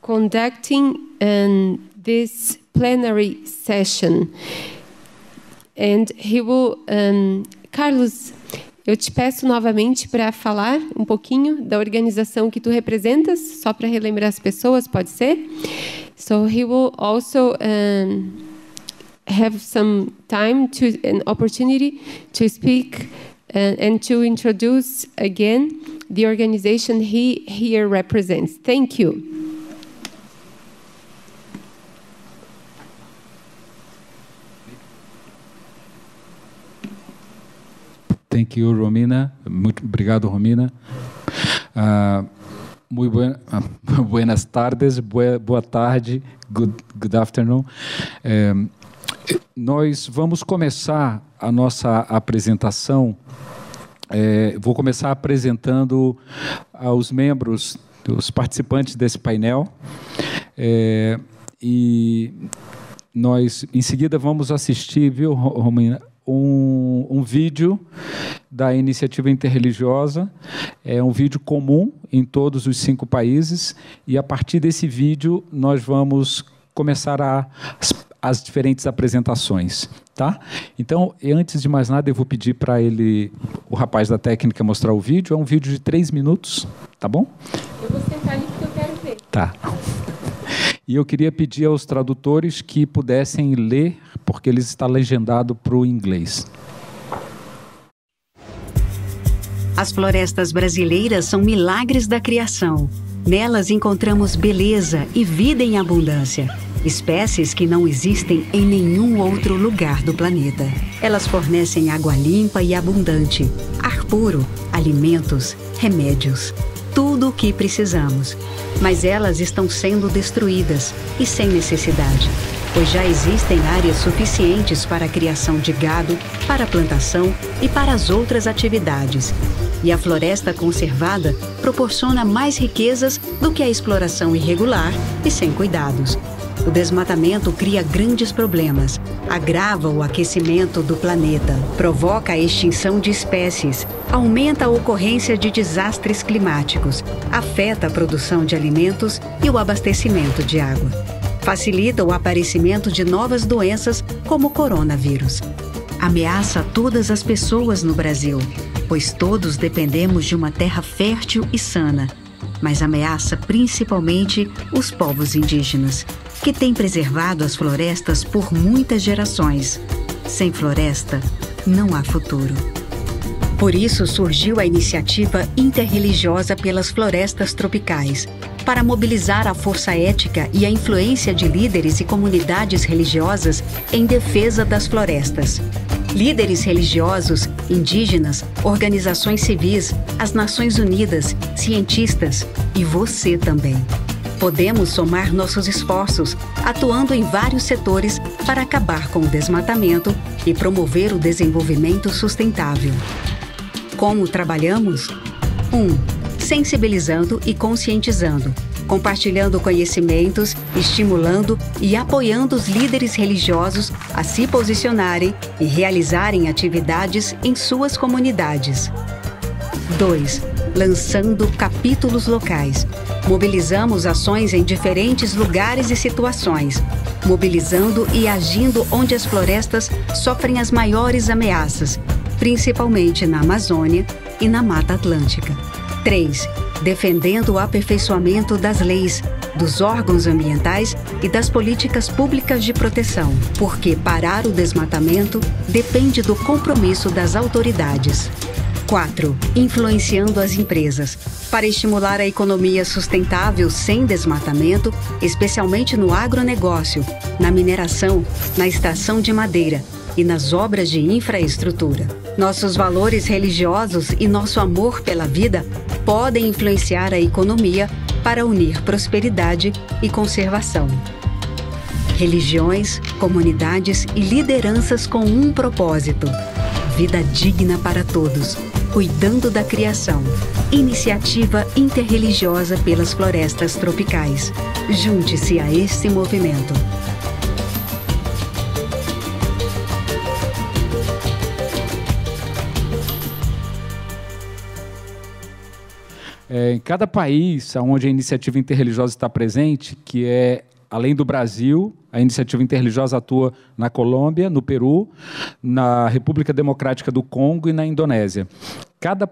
conducting this plenary session. And he will... Carlos, eu te peço novamente para falar um pouquinho da organização que tu representas, só para relembrar as pessoas, pode ser? So he will also have some time an opportunity to speak and to introduce again the organization he here represents. Thank you. Thank you, Romina. Muito obrigado, Romina. Buenas tardes, boa tarde, good afternoon. Nós vamos começar a nossa apresentação. Vou começar apresentando aos membros, os participantes desse painel. E nós, em seguida, vamos assistir, viu, Romina? Um vídeo da iniciativa interreligiosa, é um vídeo comum em todos os 5 países, e a partir desse vídeo nós vamos começar as diferentes apresentações, tá? Então, antes de mais nada, eu vou pedir para o rapaz da técnica, mostrar o vídeo. É um vídeo de 3 minutos, tá bom? Eu vou sentar ali porque eu quero ver. Tá. E eu queria pedir aos tradutores que pudessem ler, porque ele está legendado para o inglês. As florestas brasileiras são milagres da criação. Nelas encontramos beleza e vida em abundância. Espécies que não existem em nenhum outro lugar do planeta. Elas fornecem água limpa e abundante, ar puro, alimentos, remédios. Tudo o que precisamos. Mas elas estão sendo destruídas e sem necessidade, pois já existem áreas suficientes para a criação de gado, para a plantação e para as outras atividades. E a floresta conservada proporciona mais riquezas do que a exploração irregular e sem cuidados. O desmatamento cria grandes problemas, agrava o aquecimento do planeta, provoca a extinção de espécies, aumenta a ocorrência de desastres climáticos, afeta a produção de alimentos e o abastecimento de água. Facilita o aparecimento de novas doenças como o coronavírus. Ameaça todas as pessoas no Brasil, pois todos dependemos de uma terra fértil e sana, mas ameaça principalmente os povos indígenas, que têm preservado as florestas por muitas gerações. Sem floresta, não há futuro. Por isso surgiu a iniciativa interreligiosa pelas florestas tropicais, para mobilizar a força ética e a influência de líderes e comunidades religiosas em defesa das florestas. Líderes religiosos, indígenas, organizações civis, as Nações Unidas, cientistas e você também. Podemos somar nossos esforços, atuando em vários setores para acabar com o desmatamento e promover o desenvolvimento sustentável. Como trabalhamos? 1. Sensibilizando e conscientizando, compartilhando conhecimentos, estimulando e apoiando os líderes religiosos a se posicionarem e realizarem atividades em suas comunidades. 2. Lançando capítulos locais. Mobilizamos ações em diferentes lugares e situações, mobilizando e agindo onde as florestas sofrem as maiores ameaças, principalmente na Amazônia e na Mata Atlântica. 3. Defendendo o aperfeiçoamento das leis, dos órgãos ambientais e das políticas públicas de proteção, porque parar o desmatamento depende do compromisso das autoridades. 4. Influenciando as empresas, para estimular a economia sustentável sem desmatamento, especialmente no agronegócio, na mineração, na extração de madeira e nas obras de infraestrutura. Nossos valores religiosos e nosso amor pela vida podem influenciar a economia para unir prosperidade e conservação. Religiões, comunidades e lideranças com um propósito: vida digna para todos, cuidando da criação. Iniciativa interreligiosa pelas florestas tropicais. Junte-se a esse movimento. Em cada país onde a iniciativa interreligiosa está presente, que é, além do Brasil, a iniciativa interreligiosa atua na Colômbia, no Peru, na República Democrática do Congo e na Indonésia. Cada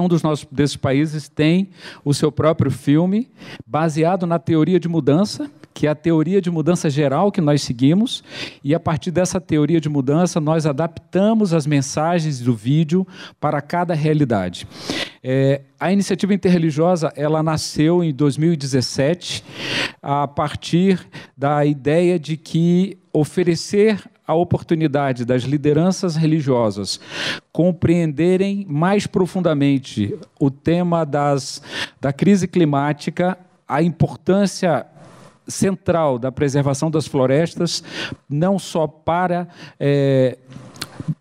um desses países tem o seu próprio filme, baseado na teoria de mudança, que é a teoria de mudança geral que nós seguimos, e a partir dessa teoria de mudança nós adaptamos as mensagens do vídeo para cada realidade. A iniciativa interreligiosa ela nasceu em 2017 a partir da ideia de que oferecer a oportunidade das lideranças religiosas compreenderem mais profundamente o tema da crise climática, a importância central da preservação das florestas, não só para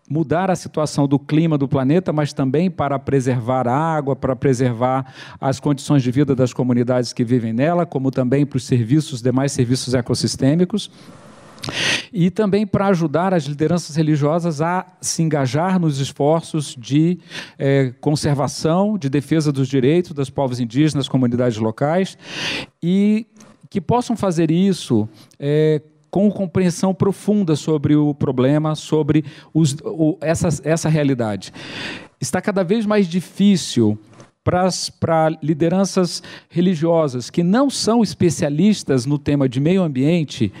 mudar a situação do clima do planeta, mas também para preservar a água, para preservar as condições de vida das comunidades que vivem nela, como também para os demais serviços ecossistêmicos. E também para ajudar as lideranças religiosas a se engajar nos esforços de conservação, de defesa dos direitos dos povos indígenas, comunidades locais, e que possam fazer isso com compreensão profunda sobre o problema, sobre essa realidade. Está cada vez mais difícil para lideranças religiosas que não são especialistas no tema de meio ambiente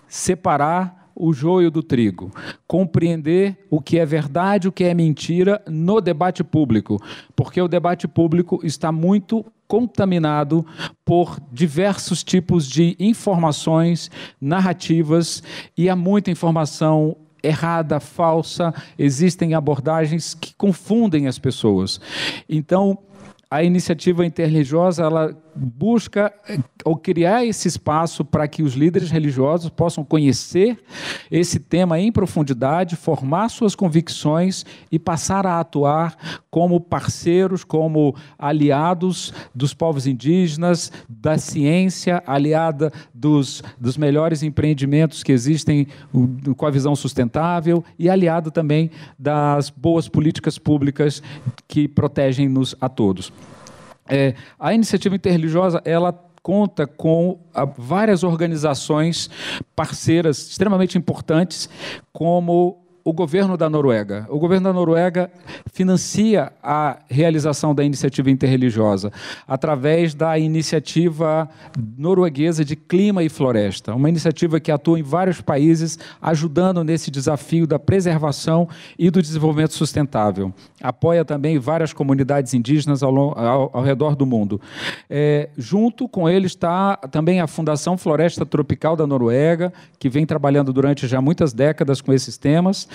separar o joio do trigo, compreender o que é verdade, o que é mentira no debate público, porque o debate público está muito contaminado por diversos tipos de informações, narrativas, e há muita informação errada, falsa, existem abordagens que confundem as pessoas. Então, a iniciativa interreligiosa ela busca criar esse espaço para que os líderes religiosos possam conhecer esse tema em profundidade, formar suas convicções e passar a atuar como parceiros, como aliados dos povos indígenas, da ciência, aliada dos melhores empreendimentos que existem com a visão sustentável e aliado também das boas políticas públicas que protegem-nos a todos. A iniciativa interreligiosa ela conta com várias organizações parceiras extremamente importantes, como o governo da Noruega. O governo da Noruega financia a realização da iniciativa interreligiosa através da iniciativa norueguesa de Clima e Floresta, uma iniciativa que atua em vários países, ajudando nesse desafio da preservação e do desenvolvimento sustentável. Apoia também várias comunidades indígenas ao redor do mundo. Junto com ele está também a Fundação Floresta Tropical da Noruega, que vem trabalhando durante já muitas décadas com esses temas.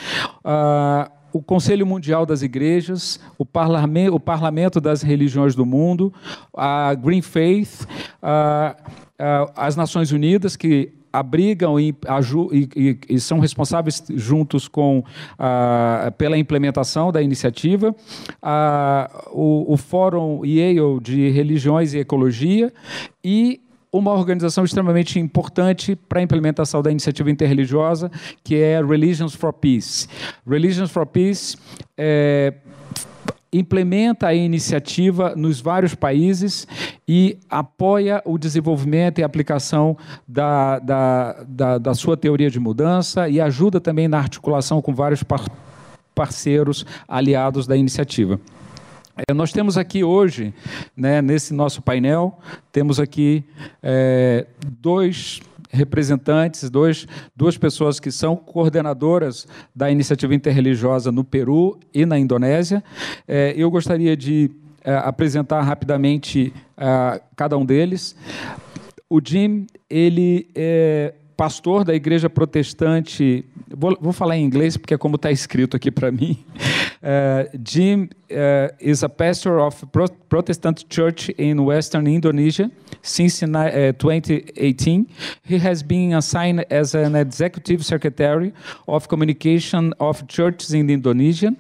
O Conselho Mundial das Igrejas, o Parlamento das Religiões do Mundo, a Green Faith, as Nações Unidas, que abrigam e são responsáveis juntos pela implementação da iniciativa, o Fórum Yale de Religiões e Ecologia e uma organização extremamente importante para a implementação da iniciativa interreligiosa, que é Religions for Peace. Religions for Peace implementa a iniciativa nos vários países e apoia o desenvolvimento e aplicação da sua teoria de mudança e ajuda também na articulação com vários parceiros aliados da iniciativa. Nós temos aqui hoje, né, nesse nosso painel, temos aqui dois representantes, duas pessoas que são coordenadoras da iniciativa interreligiosa no Peru e na Indonésia. Eu gostaria de apresentar rapidamente cada um deles. O Jim, ele é pastor da igreja protestante, vou falar em inglês porque é como está escrito aqui para mim. Jim is a pastor of Protestant Church in Western Indonesia since 2018. He has been assigned as an executive secretary of communication of churches in Indonesia,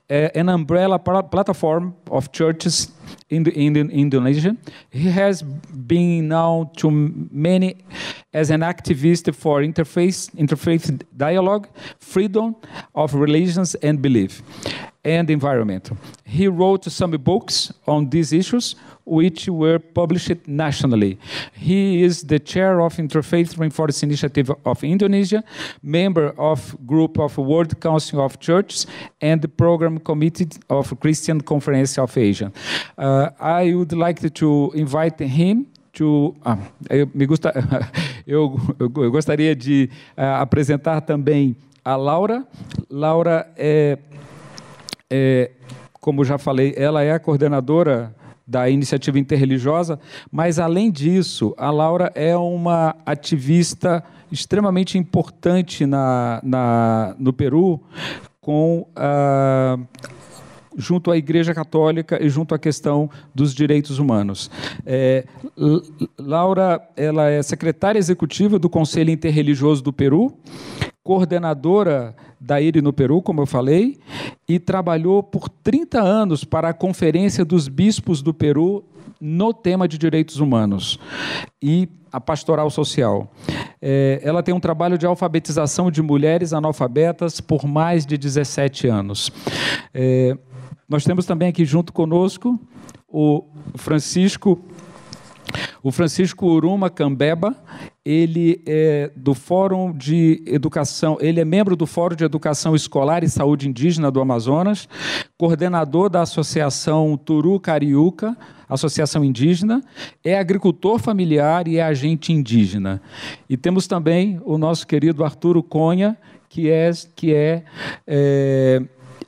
an umbrella platform of churches in Indonesia. He has been known to many as an activist for interfaith dialogue, freedom of religions and belief. and environment. He wrote some books on these issues, which were published nationally. He is the chair of Interfaith Rainforest Initiative of Indonesia, member of group of World Council of Churches, and the program committee of Christian Conference of Asia. I would like to invite him to... eu gostaria de apresentar também a Laura. Laura como já falei, ela é a coordenadora da Iniciativa Interreligiosa, mas, além disso, a Laura é uma ativista extremamente importante no Peru, junto à Igreja Católica e junto à questão dos direitos humanos. Laura, ela é secretária executiva do Conselho Interreligioso do Peru, coordenadora da IRI no Peru, como eu falei, e trabalhou por 30 anos para a Conferência dos Bispos do Peru no tema de direitos humanos e a pastoral social. Ela tem um trabalho de alfabetização de mulheres analfabetas por mais de 17 anos. Nós temos também aqui junto conosco o Francisco Uruma Cambeba. Ele é do Fórum de Educação, ele é membro do Fórum de Educação Escolar e Saúde Indígena do Amazonas, coordenador da Associação Turu Cariúca, Associação Indígena, é agricultor familiar e é agente indígena. E temos também o nosso querido Arturo Cunha, que é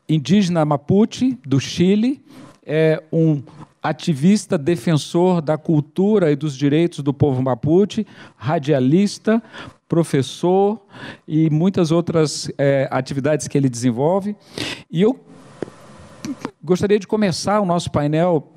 indígena Mapuche, do Chile, é um ativista defensor da cultura e dos direitos do povo Mapuche, radialista, professor e muitas outras atividades que ele desenvolve. E eu gostaria de começar o nosso painel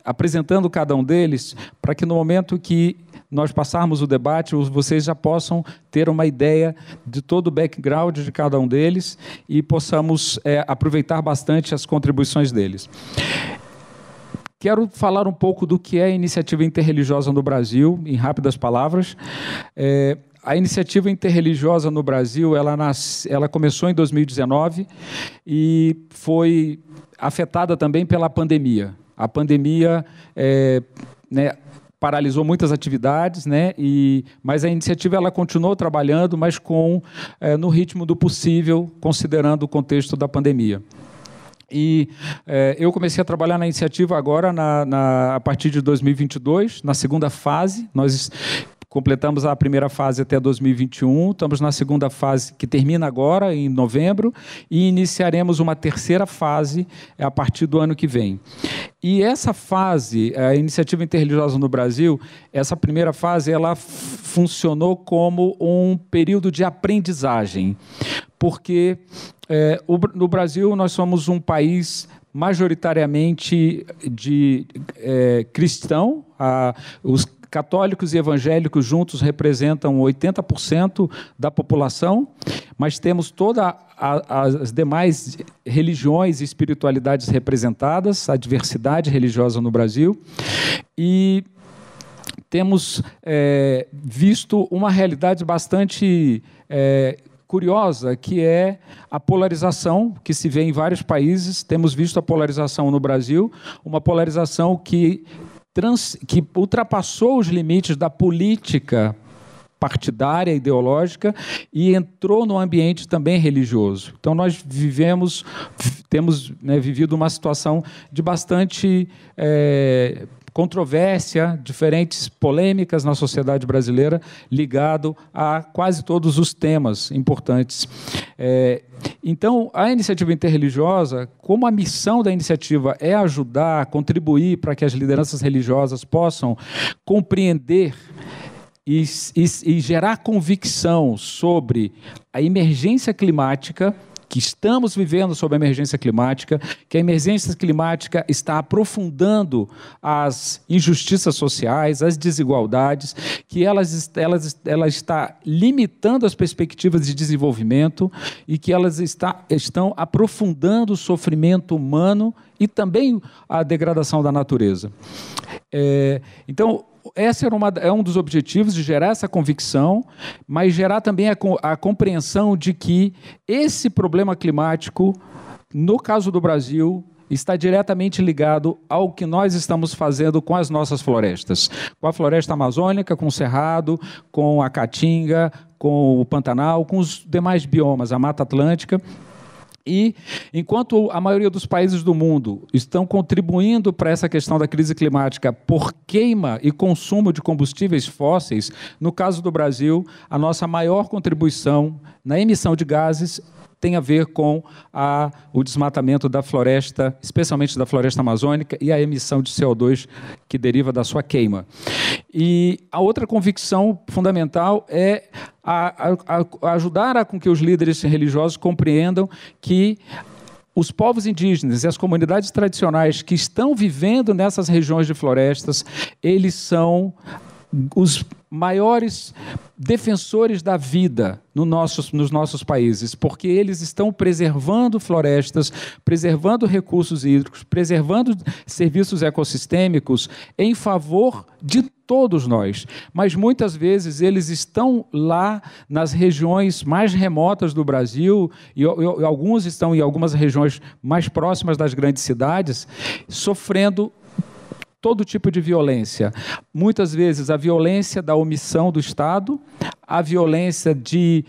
apresentando cada um deles, para que no momento que nós passarmos o debate, vocês já possam ter uma ideia de todo o background de cada um deles e possamos aproveitar bastante as contribuições deles. Quero falar um pouco do que é a Iniciativa Interreligiosa no Brasil, em rápidas palavras. A Iniciativa Interreligiosa no Brasil, ela começou em 2019 e foi afetada também pela pandemia. A pandemia paralisou muitas atividades, mas a iniciativa ela continuou trabalhando, mas no ritmo do possível, considerando o contexto da pandemia. E eu comecei a trabalhar na iniciativa agora, a partir de 2022, na segunda fase. Nós completamos a primeira fase até 2021, estamos na segunda fase, que termina agora, em novembro, e iniciaremos uma terceira fase a partir do ano que vem. E essa fase, a Iniciativa Interreligiosa no Brasil, essa primeira fase, ela funcionou como um período de aprendizagem, porque no Brasil nós somos um país majoritariamente cristão. Os católicos e evangélicos juntos representam 80% da população, mas temos todas as demais religiões e espiritualidades representadas, a diversidade religiosa no Brasil, e temos visto uma realidade bastante curiosa, que é a polarização que se vê em vários países. Temos visto a polarização no Brasil, uma polarização que ultrapassou os limites da política partidária, ideológica, e entrou no ambiente também religioso. Então, nós temos vivido uma situação de bastante controvérsia, diferentes polêmicas na sociedade brasileira, ligado a quase todos os temas importantes. Então, a Iniciativa Interreligiosa, como a missão da iniciativa é ajudar, contribuir para que as lideranças religiosas possam compreender e gerar convicção sobre a emergência climática, que estamos vivendo sob a emergência climática, que a emergência climática está aprofundando as injustiças sociais, as desigualdades, que ela está limitando as perspectivas de desenvolvimento e que elas estão aprofundando o sofrimento humano e também a degradação da natureza. Então, esse é um dos objetivos, de gerar essa convicção, mas gerar também a compreensão de que esse problema climático No caso do Brasil, está diretamente ligado ao que nós estamos fazendo com as nossas florestas. Com a floresta amazônica, com o cerrado, com a caatinga, com o Pantanal, com os demais biomas, a Mata Atlântica. E, enquanto a maioria dos países do mundo estão contribuindo para essa questão da crise climática por queima e consumo de combustíveis fósseis, no caso do Brasil, a nossa maior contribuição na emissão de gases tem a ver com o desmatamento da floresta, especialmente da floresta amazônica, e a emissão de CO2 que deriva da sua queima. E a outra convicção fundamental é ajudar a com que os líderes religiosos compreendam que os povos indígenas e as comunidades tradicionais que estão vivendo nessas regiões de florestas, eles são os maiores defensores da vida nos nossos países, porque eles estão preservando florestas, preservando recursos hídricos, preservando serviços ecossistêmicos em favor de todos nós. Mas muitas vezes eles estão lá nas regiões mais remotas do Brasil, e alguns estão em algumas regiões mais próximas das grandes cidades, sofrendo todo tipo de violência. Muitas vezes a violência da omissão do Estado, a violência de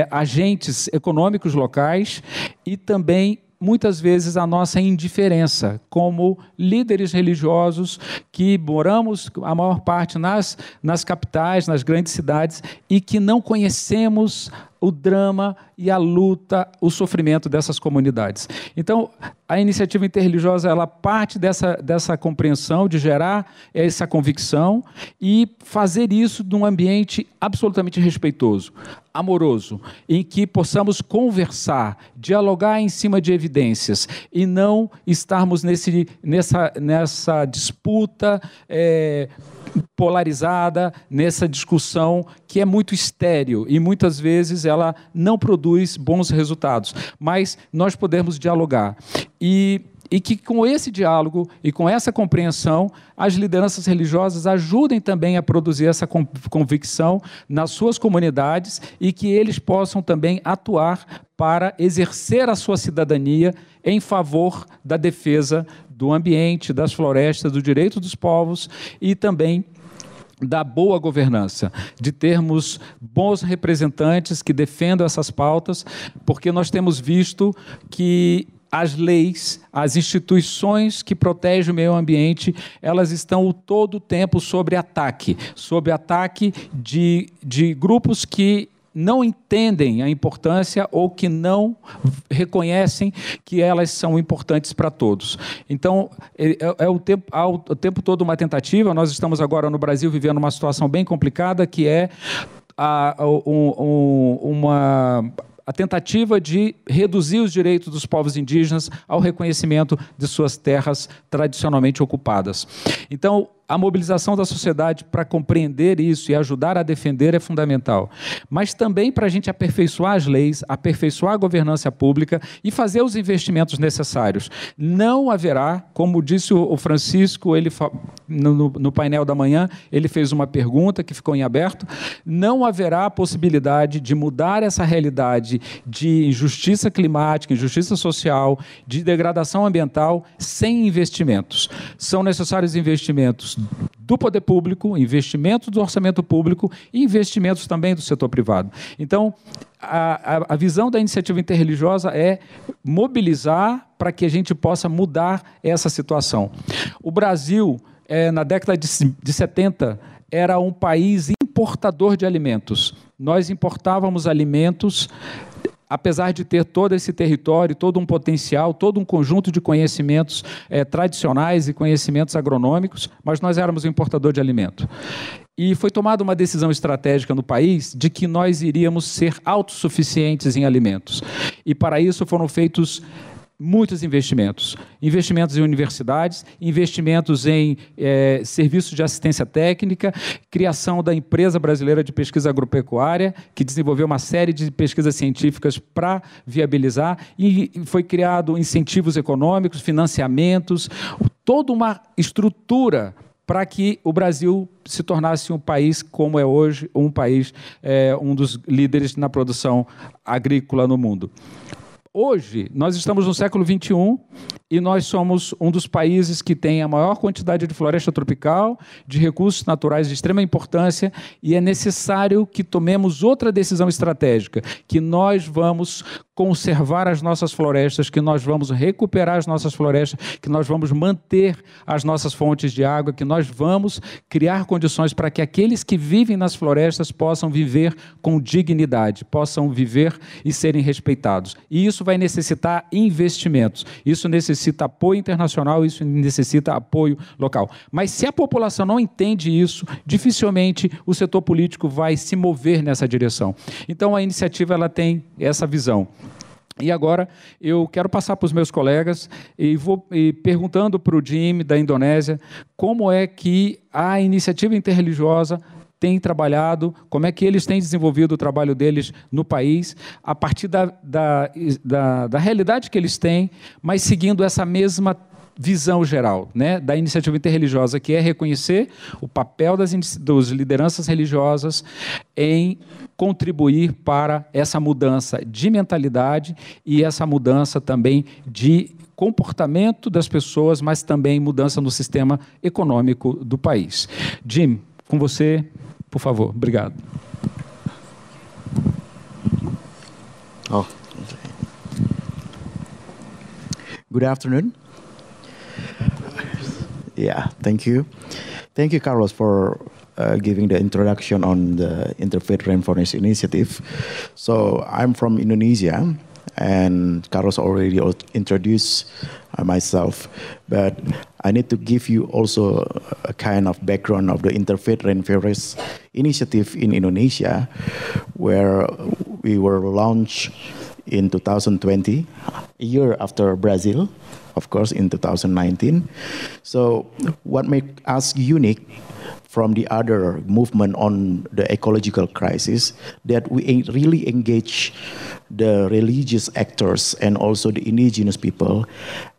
agentes econômicos locais e também, muitas vezes, a nossa indiferença como líderes religiosos que moramos, a maior parte, nas capitais, nas grandes cidades, e que não conhecemos o drama e a luta, o sofrimento dessas comunidades. Então, a iniciativa interreligiosa, ela parte dessa compreensão, de gerar essa convicção e fazer isso num ambiente absolutamente respeitoso, amoroso, em que possamos conversar, dialogar em cima de evidências e não estarmos nessa disputa polarizada, nessa discussão que é muito estéril e muitas vezes ela não produz bons resultados. Mas nós podemos dialogar. E que com esse diálogo e com essa compreensão, as lideranças religiosas ajudem também a produzir essa convicção nas suas comunidades e que eles possam também atuar para exercer a sua cidadania em favor da defesa do ambiente, das florestas, do direito dos povos e também da boa governança, de termos bons representantes que defendam essas pautas, porque nós temos visto que as leis, as instituições que protegem o meio ambiente, elas estão todo o tempo sob ataque de grupos que não entendem a importância ou que não reconhecem que elas são importantes para todos. Então, o tempo todo uma tentativa. Nós estamos agora no Brasil vivendo uma situação bem complicada, que é a tentativa de reduzir os direitos dos povos indígenas ao reconhecimento de suas terras tradicionalmente ocupadas. Então, a mobilização da sociedade para compreender isso e ajudar a defender é fundamental. Mas também para a gente aperfeiçoar as leis, aperfeiçoar a governança pública e fazer os investimentos necessários. Não haverá, como disse o Francisco, ele no painel da manhã, ele fez uma pergunta que ficou em aberto, não haverá possibilidade de mudar essa realidade de injustiça climática, injustiça social, de degradação ambiental, sem investimentos. São necessários investimentos do poder público, investimentos do orçamento público e investimentos também do setor privado. Então, a visão da iniciativa interreligiosa é mobilizar para que a gente possa mudar essa situação. O Brasil, na década de 70, era um país importador de alimentos. Nós importávamos alimentos, apesar de ter todo esse território, todo um potencial, todo um conjunto de conhecimentos tradicionais e conhecimentos agronômicos, mas nós éramos um importador de alimento. E foi tomada uma decisão estratégica no país de que nós iríamos ser autossuficientes em alimentos. E para isso foram feitos muitos investimentos em universidades, investimentos em serviços de assistência técnica, criação da Empresa Brasileira de Pesquisa Agropecuária, que desenvolveu uma série de pesquisas científicas para viabilizar, e foi criado incentivos econômicos, financiamentos, toda uma estrutura para que o Brasil se tornasse um país como é hoje, um país, um dos líderes na produção agrícola no mundo. Hoje, nós estamos no século XXI e nós somos um dos países que tem a maior quantidade de floresta tropical, de recursos naturais de extrema importância, e é necessário que tomemos outra decisão estratégica, que nós vamos conservar as nossas florestas, que nós vamos recuperar as nossas florestas, que nós vamos manter as nossas fontes de água, que nós vamos criar condições para que aqueles que vivem nas florestas possam viver com dignidade, possam viver e serem respeitados. E isso vai necessitar investimentos, isso necessita apoio internacional, isso necessita apoio local. Mas se a população não entende isso, dificilmente o setor político vai se mover nessa direção. Então a iniciativa ela tem essa visão. E agora eu quero passar para os meus colegas e vou perguntando para o Jim da Indonésia como é que a iniciativa interreligiosa tem trabalhado, como é que eles têm desenvolvido o trabalho deles no país, a partir da realidade que eles têm, mas seguindo essa mesma visão geral, né, da iniciativa interreligiosa, que é reconhecer o papel das lideranças religiosas em contribuir para essa mudança de mentalidade e essa mudança também de comportamento das pessoas, mas também mudança no sistema econômico do país. Jim, com você, por favor. Obrigado. Good afternoon. Yeah, thank you. Thank you, Carlos, for giving the introduction on the Interfaith Rainforest Initiative. So I'm from Indonesia, and Carlos already introduced myself, but I need to give you also a kind of background of the Interfaith Rainforest Initiative in Indonesia, where we were launched in 2020, a year after Brazil, of course, in 2019. So what makes us unique from the other movement on the ecological crisis, that we really engage the religious actors and also the indigenous people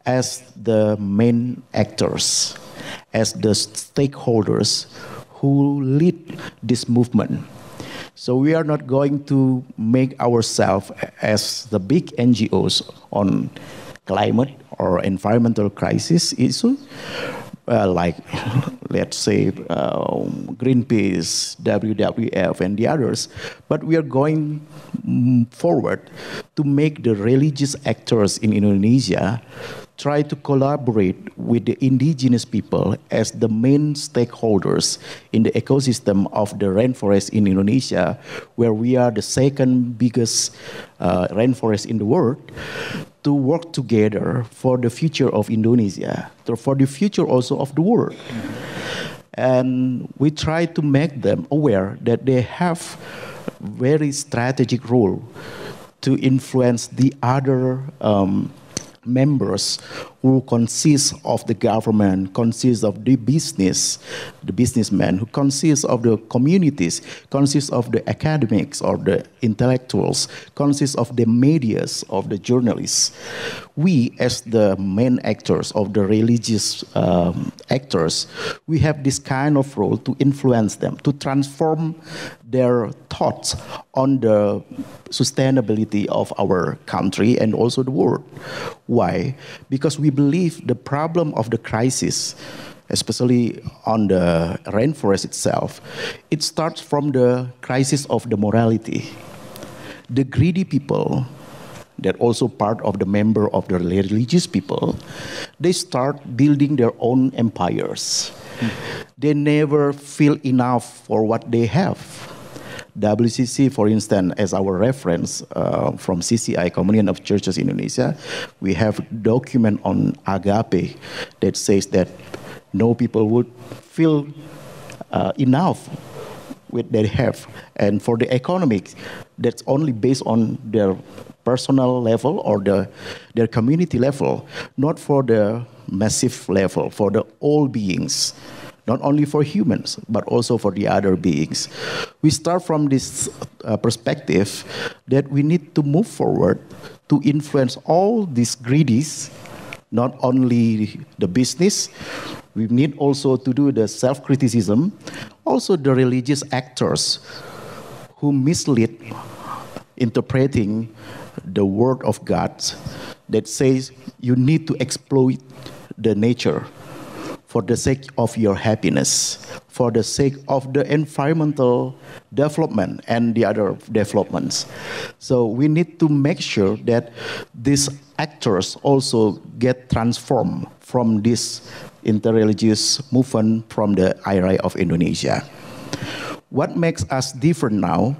as the main actors, as the stakeholders who lead this movement. So we are not going to make ourselves as the big NGOs on climate or environmental crisis issues, like, let's say, Greenpeace, WWF, and the others. But we are going forward to make the religious actors in Indonesia try to collaborate with the indigenous people as the main stakeholders in the ecosystem of the rainforest in Indonesia, where we are the second biggest rainforest in the world, to work together for the future of Indonesia, for the future also of the world. And we try to make them aware that they have very strategic role to influence the other members who consist of the government, consist of the businessmen, who consist of the communities, consist of the academics or the intellectuals, consist of the medias, of the journalists. We, as the main actors of the religious actors, we have this kind of role to influence them, to transform their thoughts on the sustainability of our country and also the world. Why? Because we believe the problem of the crisis, especially on the rainforest itself, it starts from the crisis of the morality. The greedy people, that also part of the member of the religious people, they start building their own empires. They never feel enough for what they have. WCC, for instance, as our reference from CCI, Communion of Churches Indonesia, we have a document on agape that says that no people would feel enough with they have. And for the economics, that's only based on their personal level or their community level, not for the massive level, for the all beings. Not only for humans, but also for the other beings. We start from this perspective that we need to move forward to influence all these greedies, not only the business. We need also to do the self-criticism, also the religious actors who mislead, interpreting the word of God that says you need to exploit the nature for the sake of your happiness, for the sake of the environmental development and the other developments. So we need to make sure that these actors also get transformed from this interreligious movement from the IRA of Indonesia. What makes us different now?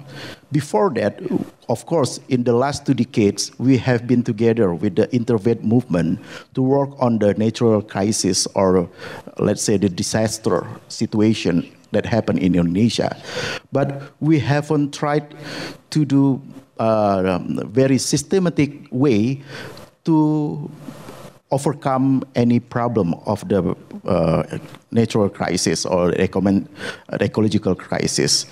Before that, of course, in the last 2 decades, we have been together with the Interfaith movement to work on the natural crisis, or let's say the disaster situation that happened in Indonesia. But we haven't tried to do a very systematic way to overcome any problem of the natural crisis or ecological crisis.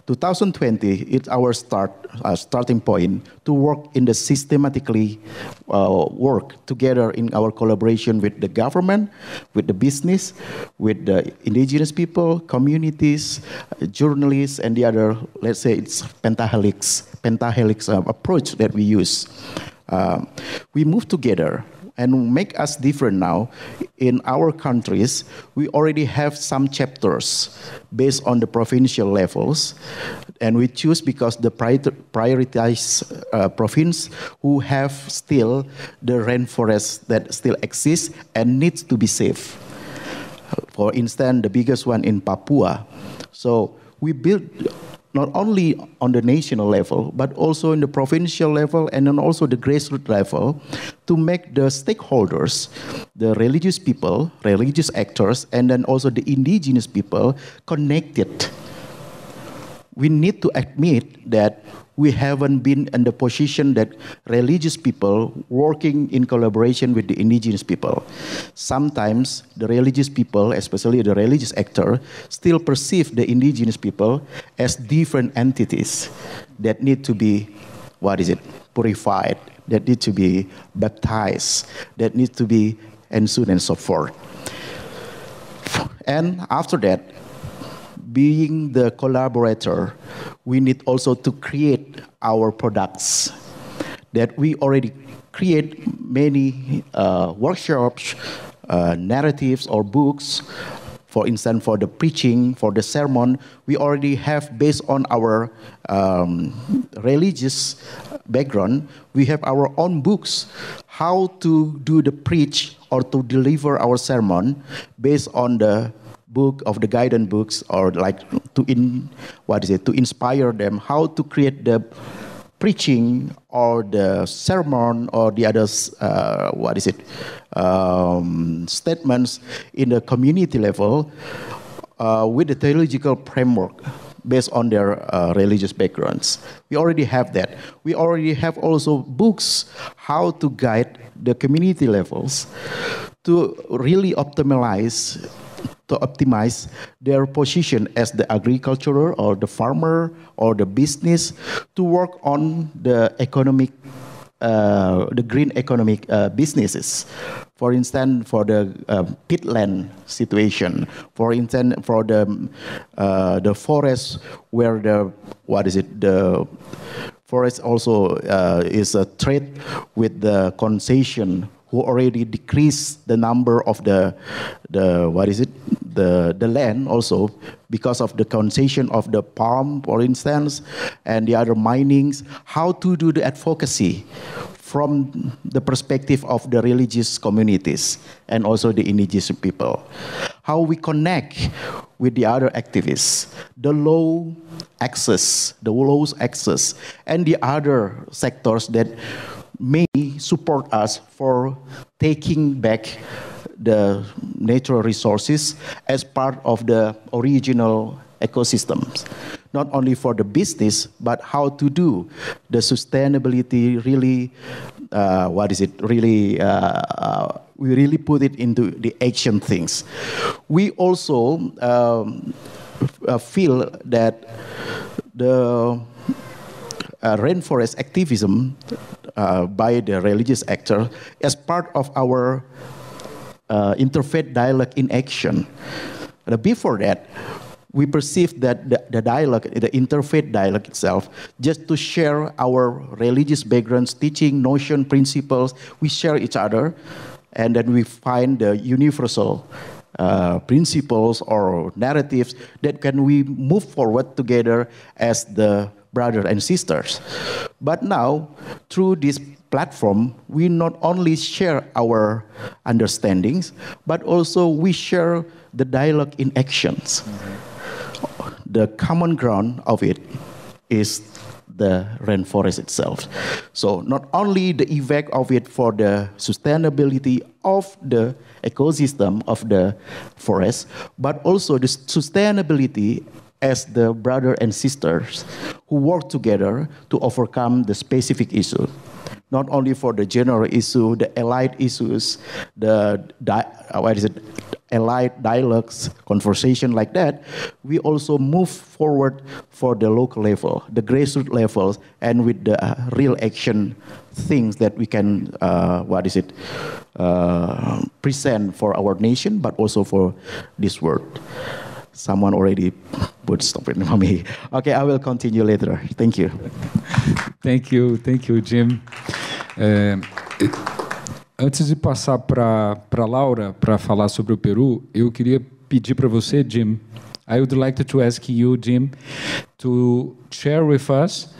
2020 is our starting point to work in the systematically work together in our collaboration with the government, with the business, with the indigenous people, communities, journalists, and the other, let's say it's pentahelix approach that we use. We move together and make us different now. In our countries, we already have some chapters based on the provincial levels, and we choose because the prioritized province who have still the rainforest that still exists and needs to be saved. For instance, the biggest one in Papua. So we build not only on the national level, but also in the provincial level and then also the grassroots level, to make the stakeholders, the religious people, religious actors, and then also the indigenous people connected. We need to admit that we haven't been in the position that religious people working in collaboration with the indigenous people. Sometimes the religious people, especially the religious actor, still perceive the indigenous people as different entities that need to be, purified, that need to be baptized, that need to be, and so on and so forth. And after that, being the collaborator, we need also to create our products that we already create many workshops, narratives or books. For instance, for the preaching, for the sermon, we already have, based on our religious background, we have our own books, how to do the preach or to deliver our sermon based on the book of the guidance books, or like to inspire them how to create the preaching or the sermon or the others statements in the community level with the theological framework based on their religious backgrounds. We already have that. We already have also books how to guide the community levels to really optimize their position as the agriculturer or the farmer or the business, to work on the economic, the green economic businesses. For instance, for the peatland situation. For instance, for the forest where the forest also is a threat with the concession, who already decreased the number of the land also because of the concession of the palm, for instance, and the other minings. How to do the advocacy from the perspective of the religious communities and also the indigenous people. How we connect with the other activists, the laws access, and the other sectors that may support us for taking back the natural resources as part of the original ecosystems. Not only for the business, but how to do the sustainability really, we really put it into the action things. We also feel that the rainforest activism by the religious actor as part of our interfaith dialogue in action. Before that, we perceive that the dialogue, the interfaith dialogue itself, just to share our religious backgrounds, teaching, notion, principles, we share each other, and then we find the universal principles or narratives that can we move forward together as the brothers and sisters. But now, through this platform, we not only share our understandings, but also we share the dialogue in actions. The common ground of it is the rainforest itself. So not only the effect of it for the sustainability of the ecosystem of the forest, but also the sustainability as the brothers and sisters who work together to overcome the specific issue. Not only for the general issue, the allied issues, allied dialogues, conversation like that, we also move forward for the local level, the grassroots levels, and with the real action things that we can, present for our nation, but also for this world. Someone already put stop it for me. Okay, I will continue later. Thank you. Thank you, Jim. Antes de passar para Laura para falar sobre o Peru, eu queria pedir para você, Jim. I would like to ask you, Jim, to share with us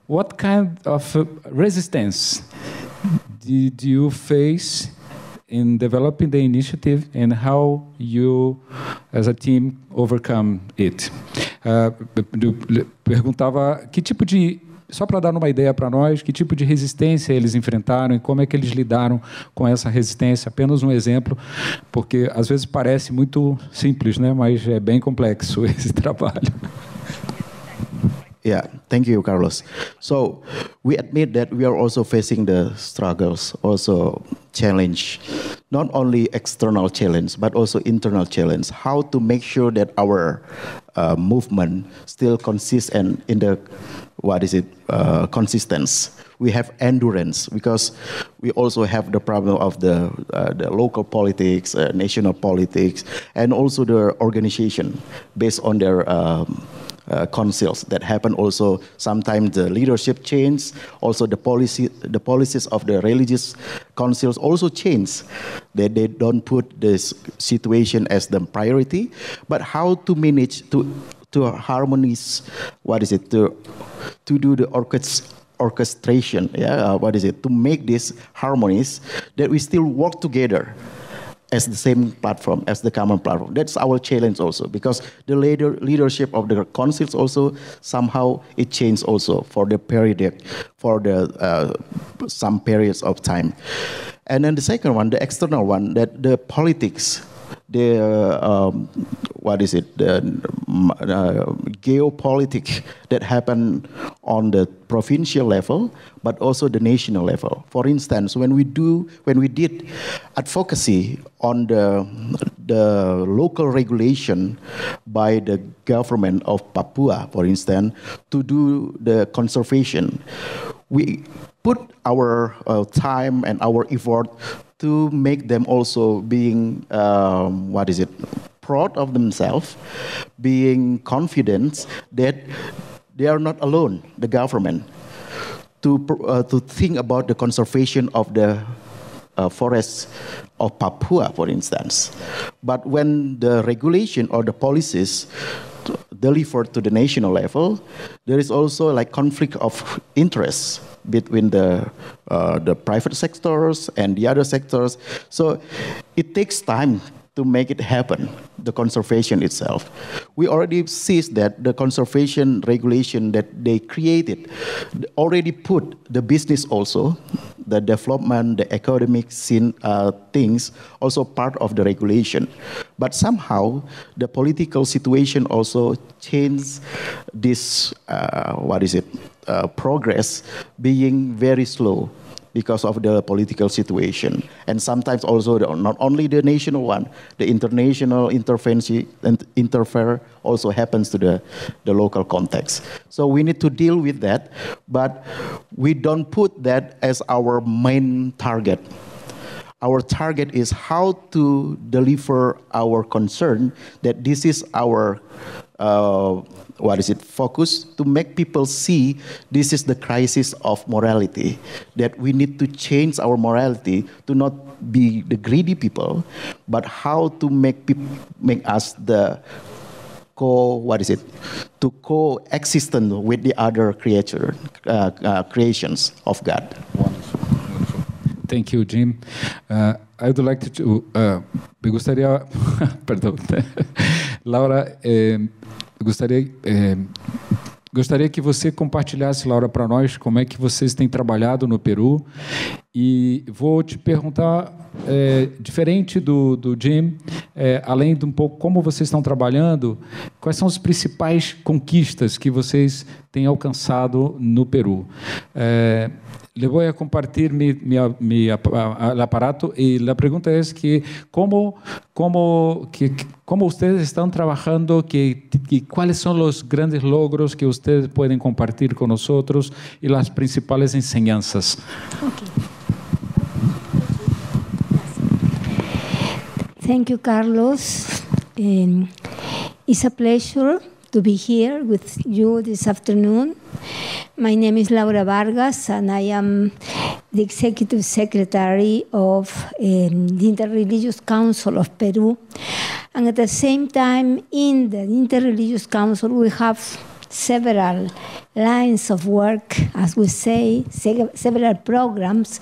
what kind of resistance did you face in developing the initiative and how you, as a team, overcome it. Perguntava que tipo de, só para dar uma ideia para nós, que tipo de resistência eles enfrentaram e como é que eles lidaram com essa resistência. Apenas um exemplo, porque às vezes parece muito simples, né? Mas é bem complexo esse trabalho. Yeah, thank you, Carlos. So we admit that we are also facing the struggles, also challenge, not only external challenge, but also internal challenge. How to make sure that our movement still consists and in the, consistency. We have endurance because we also have the problem of the local politics, national politics, and also the organization based on their councils that happen. Also sometimes the leadership change, also the policies of the religious councils also change, that they don't put this situation as the priority, but how to manage to harmonize, to do the orchestration, to make this harmonies, that we still work together as the same platform, as the common platform. That's our challenge also, because the leadership of the councils also somehow it changed also for the period, for the some periods of time. And then the second one, the external one, that the politics, the geopolitics that happen on the provincial level, but also the national level. For instance, when we did advocacy on the local regulation by the government of Papua, for instance, to do the conservation, we put our time and our effort to make them also being, proud of themselves, being confident that they are not alone, the government, to think about the conservation of the forests of Papua, for instance. But when the regulation or the policies delivered to the national level, there is also like conflict of interest between the private sectors and the other sectors. So it takes time to make it happen, the conservation itself. We already see that the conservation regulation that they created already put the business also, the development, the academic things, also part of the regulation. But somehow, the political situation also changed this, progress being very slow because of the political situation. And sometimes also, not only the national one, the international intervention and interfere also happens to the local context. So we need to deal with that, but we don't put that as our main target. Our target is how to deliver our concern that this is our focus to make people see this is the crisis of morality, that we need to change our morality to not be the greedy people, but how to make us the coexistent with the other creations of God. Thank you, Jim. I would like to. Me gustaría, perdón, Laura, gostaria que você compartilhasse, Laura, para nós como é que vocês têm trabalhado no Peru. E vou te perguntar, diferente do Jim, além de um pouco como vocês estão trabalhando, quais são as principais conquistas que vocês têm alcançado no Peru? Le voy a compartir mi aparato y la pregunta es que cómo ustedes están trabajando, cuáles son los grandes logros que ustedes pueden compartir con nosotros y las principales enseñanzas. Okay. Thank you, Carlos. It's a pleasure to be here with you this afternoon. My name is Laura Vargas, and I am the Executive Secretary of the Interreligious Council of Peru. And at the same time, in the Interreligious Council, we have several lines of work, as we say, several programs.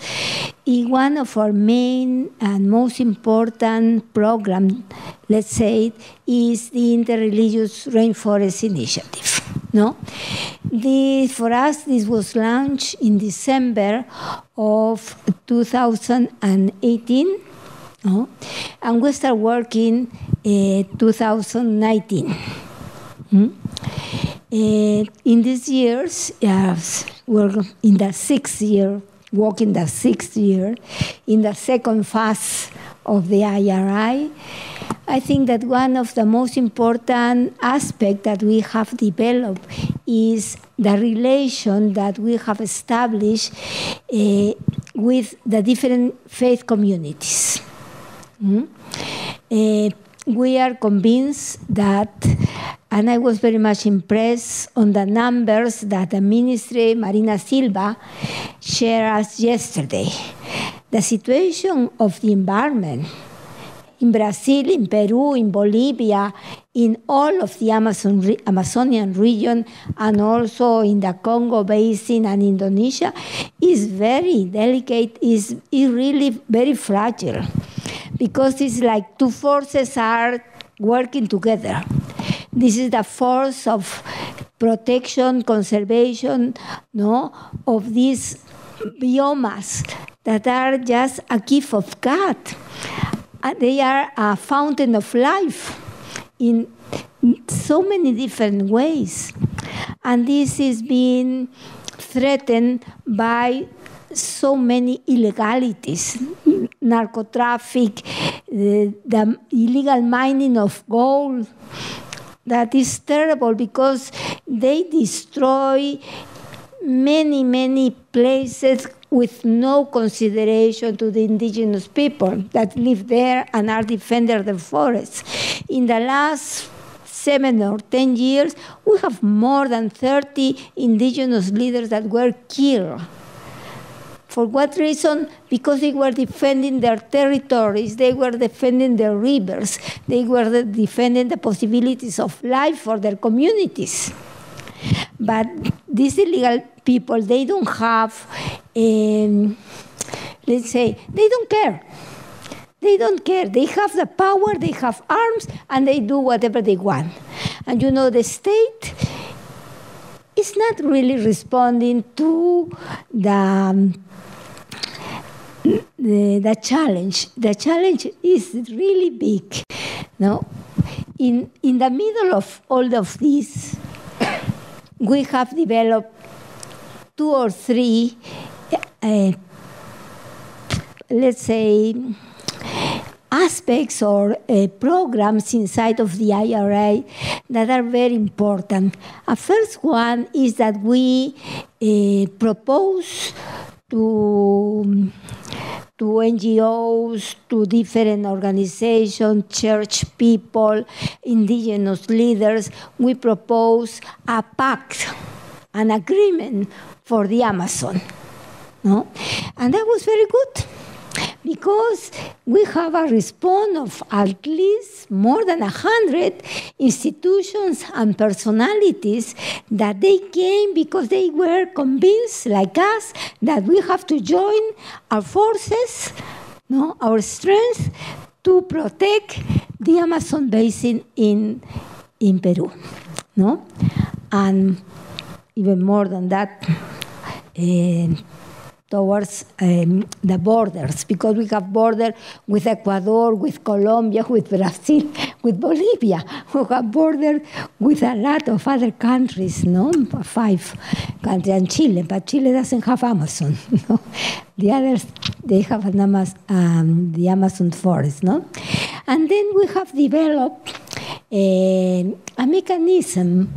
One of our main and most important programs, let's say, is the Interreligious Rainforest Initiative. No? For us, this was launched in December of 2018, no? And we start working in 2019. In these years, we're in the 6th year, walking the 6th year, in the second phase of the IRI. I think that one of the most important aspects that we have developed is the relation that we have established with the different faith communities. We are convinced that, and I was very much impressed on the numbers that the Ministry, Marina Silva, shared us yesterday. The situation of the environment in Brazil, in Peru, in Bolivia, in all of the Amazonian region, and also in the Congo Basin and Indonesia, is very delicate, is really very fragile, because it's like two forces are working together. This is the force of protection, conservation, no, of these biomas that are just a gift of God. They are a fountain of life in so many different ways. And this is being threatened by so many illegalities, narcotraffic, the illegal mining of gold. That is terrible because they destroy many, many places with no consideration to the indigenous people that live there and are defenders of the forests. In the last 7 or 10 years, we have more than 30 indigenous leaders that were killed. For what reason? Because they were defending their territories, they were defending their rivers, they were defending the possibilities of life for their communities. But these illegal people, they don't have, let's say, they don't care. They don't care. They have the power, they have arms, and they do whatever they want. And you know, the state is not really responding to the challenge. The challenge is really big. No? In the middle of all of this, we have developed 2 or 3, let's say, aspects or programs inside of the IRA that are very important. A first one is that we propose to to NGOs, to different organizations, church people, indigenous leaders. We propose a pact, an agreement for the Amazon. No? And that was very good, because we have a response of at least more than 100 institutions and personalities that they came because they were convinced, like us, that we have to join our forces, no, our strength, to protect the Amazon basin in Peru. No? And even more than that, towards the borders, because we have border with Ecuador, with Colombia, with Brazil, with Bolivia. We have border with a lot of other countries, no? 5 countries, and Chile, but Chile doesn't have Amazon. No? The others, they have the Amazon forest, no? And then we have developed a mechanism,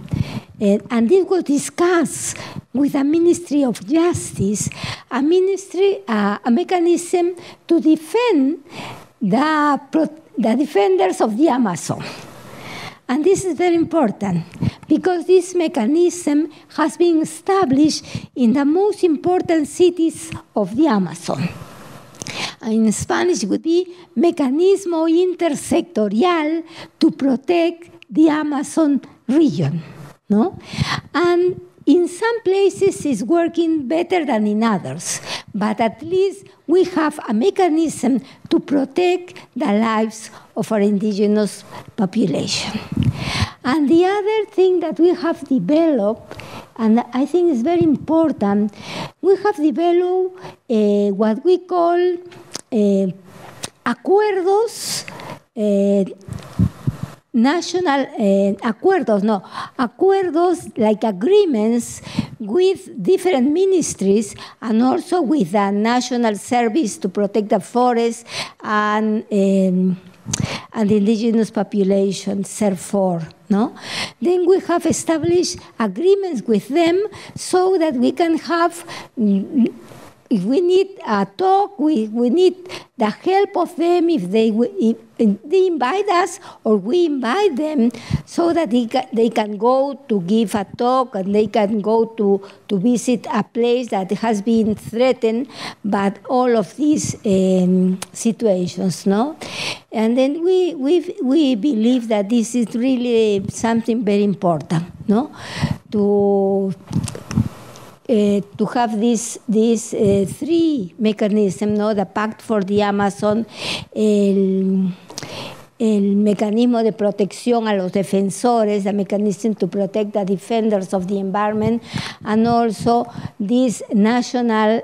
and this was discussed with the Ministry of Justice, a mechanism to defend the defenders of the Amazon. And this is very important, because this mechanism has been established in the most important cities of the Amazon. In Spanish, it would be Mecanismo Intersectorial to protect the Amazon region. No? And in some places it's working better than in others, but at least we have a mechanism to protect the lives of our indigenous population. And the other thing that we have developed, and I think is very important, we have developed what we call acuerdos, acuerdos like agreements with different ministries, and also with the National Service to protect the forest and the indigenous population, CERFOR. No? Then we have established agreements with them so that we can have, if we need a talk, we need the help of them if they invite us, or we invite them, so that they can go to give a talk, and they can go to visit a place that has been threatened by all of these situations. No? And then we believe that this is really something very important, no? To have these 3 mechanisms, no? The Pact for the Amazon, el mecanismo de protección a los defensores, the mechanism to protect the defenders of the environment, and also these national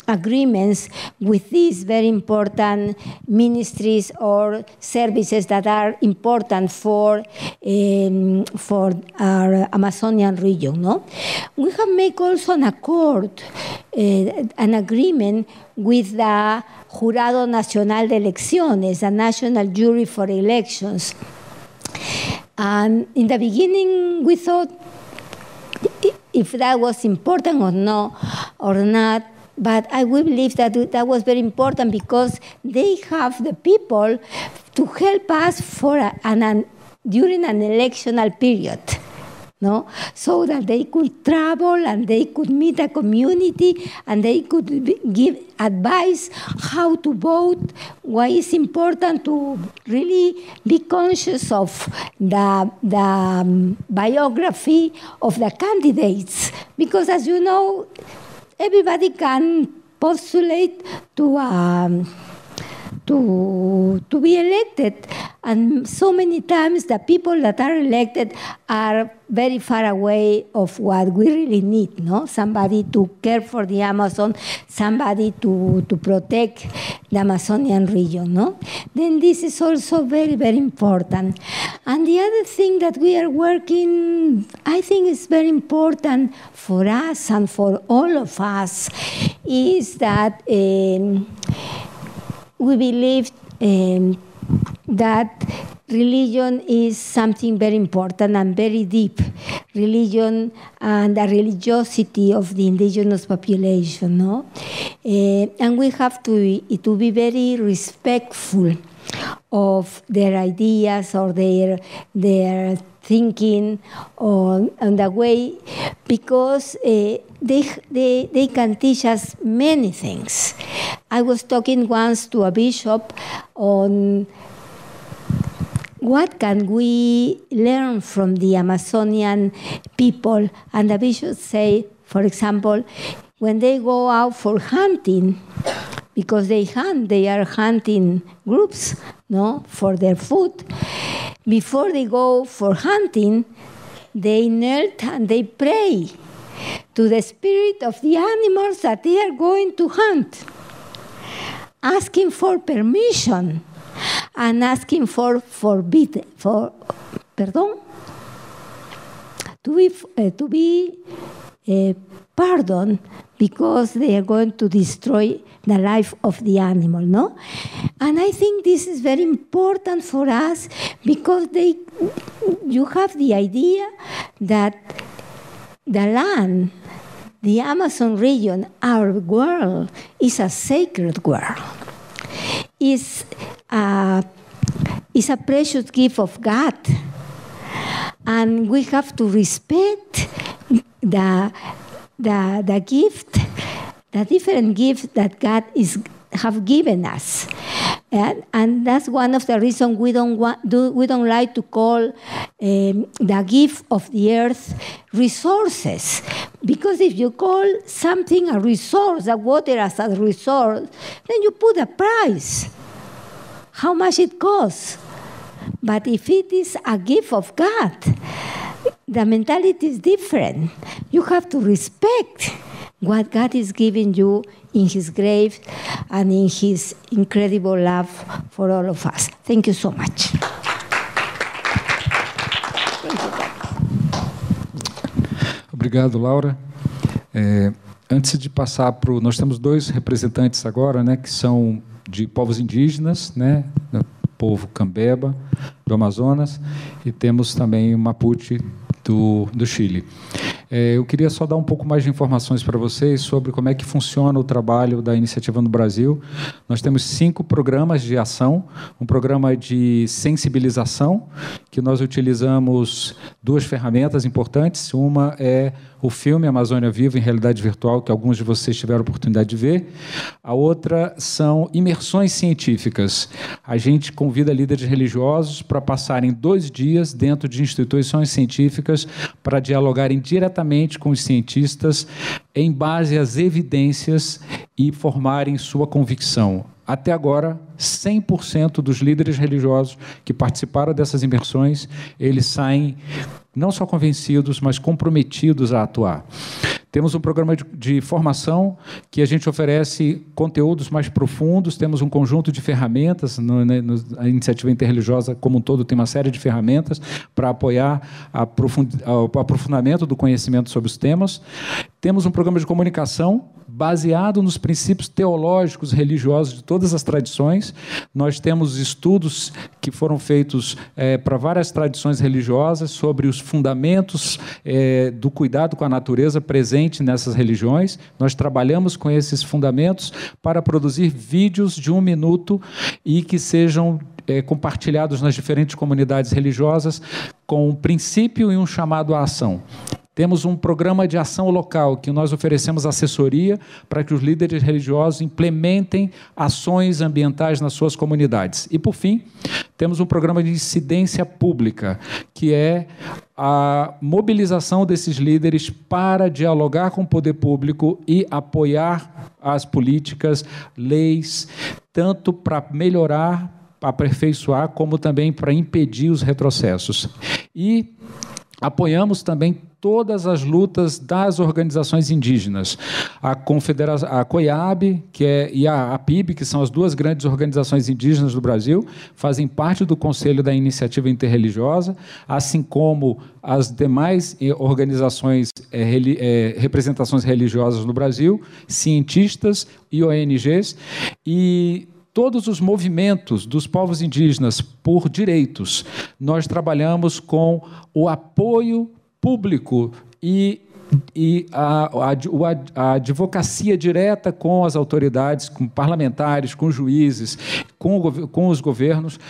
agreements with these very important ministries or services that are important for our Amazonian region. No? We have made also an accord, an agreement with the Jurado Nacional de Elecciones, the National Jury for Elections. And in the beginning, we thought if that was important or not, but I will believe that that was very important, because they have the people to help us during an electional period. No? So that they could travel and they could meet a community and they could give advice how to vote, why it's important to really be conscious of the biography of the candidates. Because as you know, everybody can postulate to be elected, and so many times the people that are elected are very far away of what we really need, no? Somebody to care for the Amazon, somebody to protect the Amazonian region, no? Then this is also very, very important. And the other thing that we are working, I think is very important for us and for all of us, is that we believe that religion is something very important and very deep. religion and the religiosity of the indigenous population, no? And we have to be very respectful of their ideas or their thinking on the way, because they can teach us many things. I was talking once to a bishop on what can we learn from the Amazonian people, and the bishop say, for example, when they go out for hunting, because they hunt, they are hunting groups, no, for their food. Before they go for hunting, they kneel and they pray to the spirit of the animals that they are going to hunt, asking for permission and asking to be pardoned, because they are going to destroy the life of the animal, no? And I think this is very important for us, because you have the idea that the land, the Amazon region, our world, is a sacred world. Is a precious gift of God, and we have to respect the gift, the different gifts that God have given us, and that's one of the reasons we don't like to call the gift of the earth resources, because if you call something a resource, the water as a resource, then you put a price, how much it costs. But if it is a gift of God, the mentality is different. You have to respect what God is giving you in His grace and in His incredible love for all of us. Thank you so much. Obrigado, Laura. Antes de passar para nós temos dois representantes agora, né, que são de povos indígenas, né, do povo Cambeba, do Amazonas, e temos também o Mapuche do Chile. Eu queria só dar um pouco mais de informações para vocês sobre como é que funciona o trabalho da iniciativa no Brasil. Nós temos 5 programas de ação, um programa de sensibilização, que nós utilizamos 2 ferramentas importantes. Uma é o filme Amazônia Viva em realidade virtual, que alguns de vocês tiveram a oportunidade de ver. A outra são imersões científicas. A gente convida líderes religiosos para passarem 2 dias dentro de instituições científicas para dialogarem diretamente com os cientistas em base às evidências e formarem sua convicção. Até agora, 100% dos líderes religiosos que participaram dessas imersões, eles saem não só convencidos, mas comprometidos a atuar. Temos um programa de formação que a gente oferece conteúdos mais profundos, temos um conjunto de ferramentas, a iniciativa interreligiosa como um todo tem uma série de ferramentas para apoiar o aprofundamento do conhecimento sobre os temas. Temos um programa de comunicação baseado nos princípios teológicos religiosos de todas as tradições. Nós temos estudos que foram feitos para várias tradições religiosas sobre os fundamentos do cuidado com a natureza presente nessas religiões. Nós trabalhamos com esses fundamentos para produzir vídeos de 1 minuto e que sejam compartilhados nas diferentes comunidades religiosas com um princípio e um chamado à ação. Temos um programa de ação local, que nós oferecemos assessoria para que os líderes religiosos implementem ações ambientais nas suas comunidades. E, por fim, temos um programa de incidência pública, que é a mobilização desses líderes para dialogar com o poder público e apoiar as políticas, leis, tanto para melhorar, aperfeiçoar, como também para impedir os retrocessos. E apoiamos também todas as lutas das organizações indígenas. A COIAB e a APIB, que são as 2 grandes organizações indígenas do Brasil, fazem parte do Conselho da Iniciativa Interreligiosa, assim como as demais organizações, representações religiosas no Brasil, cientistas e ONGs, e todos os movimentos dos povos indígenas por direitos. Nós trabalhamos com o apoio público e a advocacia direta com as autoridades, com parlamentares, com juízes, com os governos,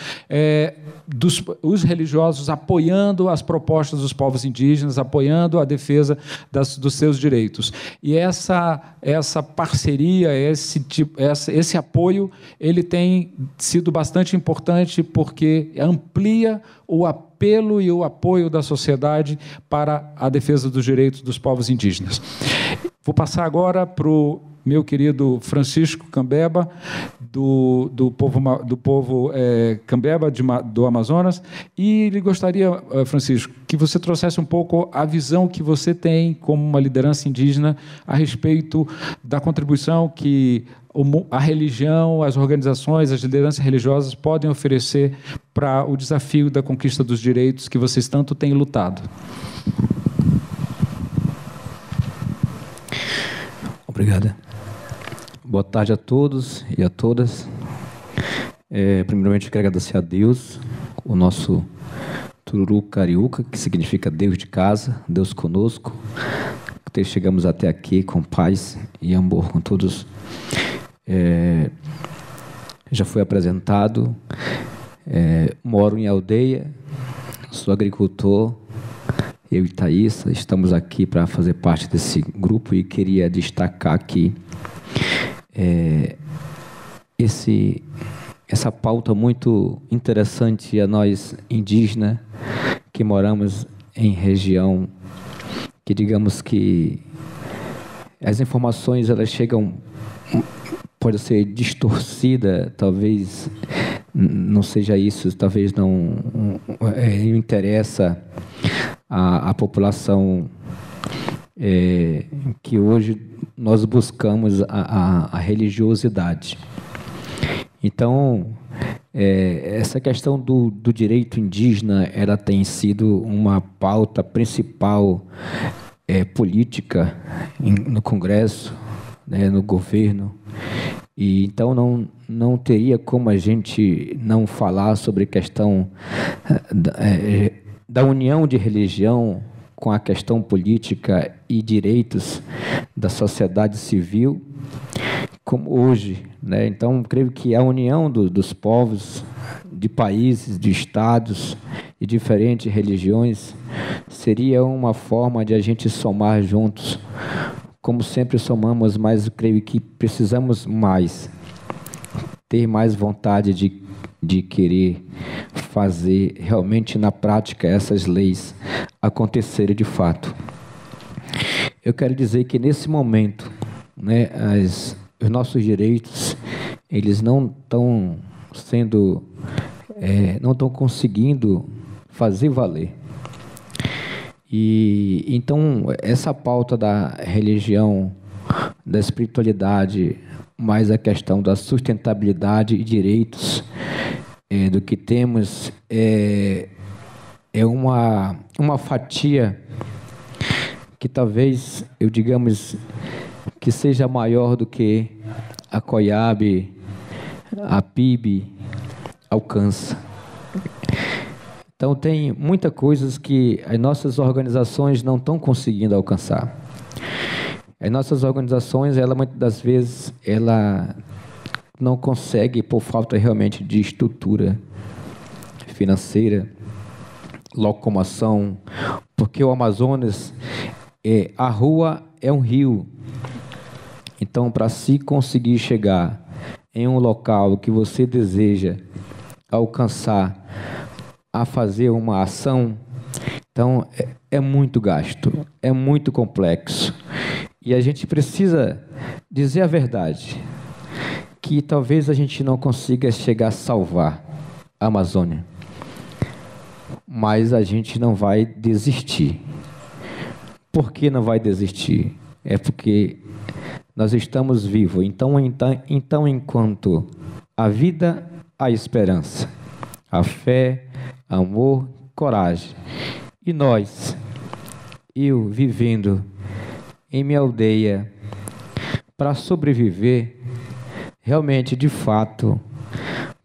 os religiosos apoiando as propostas dos povos indígenas, apoiando a defesa dos seus direitos. E essa parceria, esse apoio, ele tem sido bastante importante porque amplia o apelo e o apoio da sociedade para a defesa dos direitos dos povos indígenas. Vou passar agora para o meu querido Francisco Cambeba, do povo Cambeba do Amazonas, e ele gostaria, Francisco, que você trouxesse um pouco a visão que você tem como uma liderança indígena a respeito da contribuição que a religião, as organizações, as lideranças religiosas podem oferecer para o desafio da conquista dos direitos que vocês tanto têm lutado. Obrigado. Boa tarde a todos e a todas. Primeiramente, eu quero agradecer a Deus, o nosso Tururu Cariúca, que significa Deus de casa, Deus conosco. Chegamos até aqui com paz e amor com todos. Já foi apresentado, moro em aldeia, sou agricultor, eu e Thaísa estamos aqui para fazer parte desse grupo e queria destacar aqui essa pauta muito interessante a nós indígenas que moramos em região que, digamos que as informações elas chegam, pode ser distorcida, talvez não seja isso, talvez não interessa a população que hoje nós buscamos a religiosidade. Então, essa questão do direito indígena, ela tem sido uma pauta principal política no Congresso, no governo, e então não teria como a gente não falar sobre a questão da união de religião com a questão política e direitos da sociedade civil, como hoje, Então, creio que a união dos povos, de países, de estados e diferentes religiões seria uma forma de a gente somar juntos, como sempre somamos, mas creio que precisamos mais, ter mais vontade de querer fazer realmente na prática essas leis acontecerem de fato. Eu quero dizer que nesse momento, os nossos direitos, eles não estão sendo, não estão conseguindo fazer valer. E então essa pauta da religião, da espiritualidade, mais a questão da sustentabilidade e direitos do que temos é uma fatia que talvez, digamos, que seja maior do que a COIAB, a PIB alcança. Então, tem muitas coisas que as nossas organizações não estão conseguindo alcançar. As nossas organizações, muitas das vezes, ela não consegue por falta realmente de estrutura financeira, locomoção, porque o Amazonas, a rua é um rio. Então, para se conseguir chegar em um local que você deseja alcançar, a fazer uma ação, então é muito gasto, é muito complexo. E a gente precisa dizer a verdade, que talvez a gente não consiga chegar a salvar a Amazônia, mas a gente não vai desistir. Por que não vai desistir? É porque nós estamos vivos. Então, enquanto a vida, a esperança, a fé, amor, coragem. E nós, eu vivendo em minha aldeia, para sobreviver, realmente, de fato,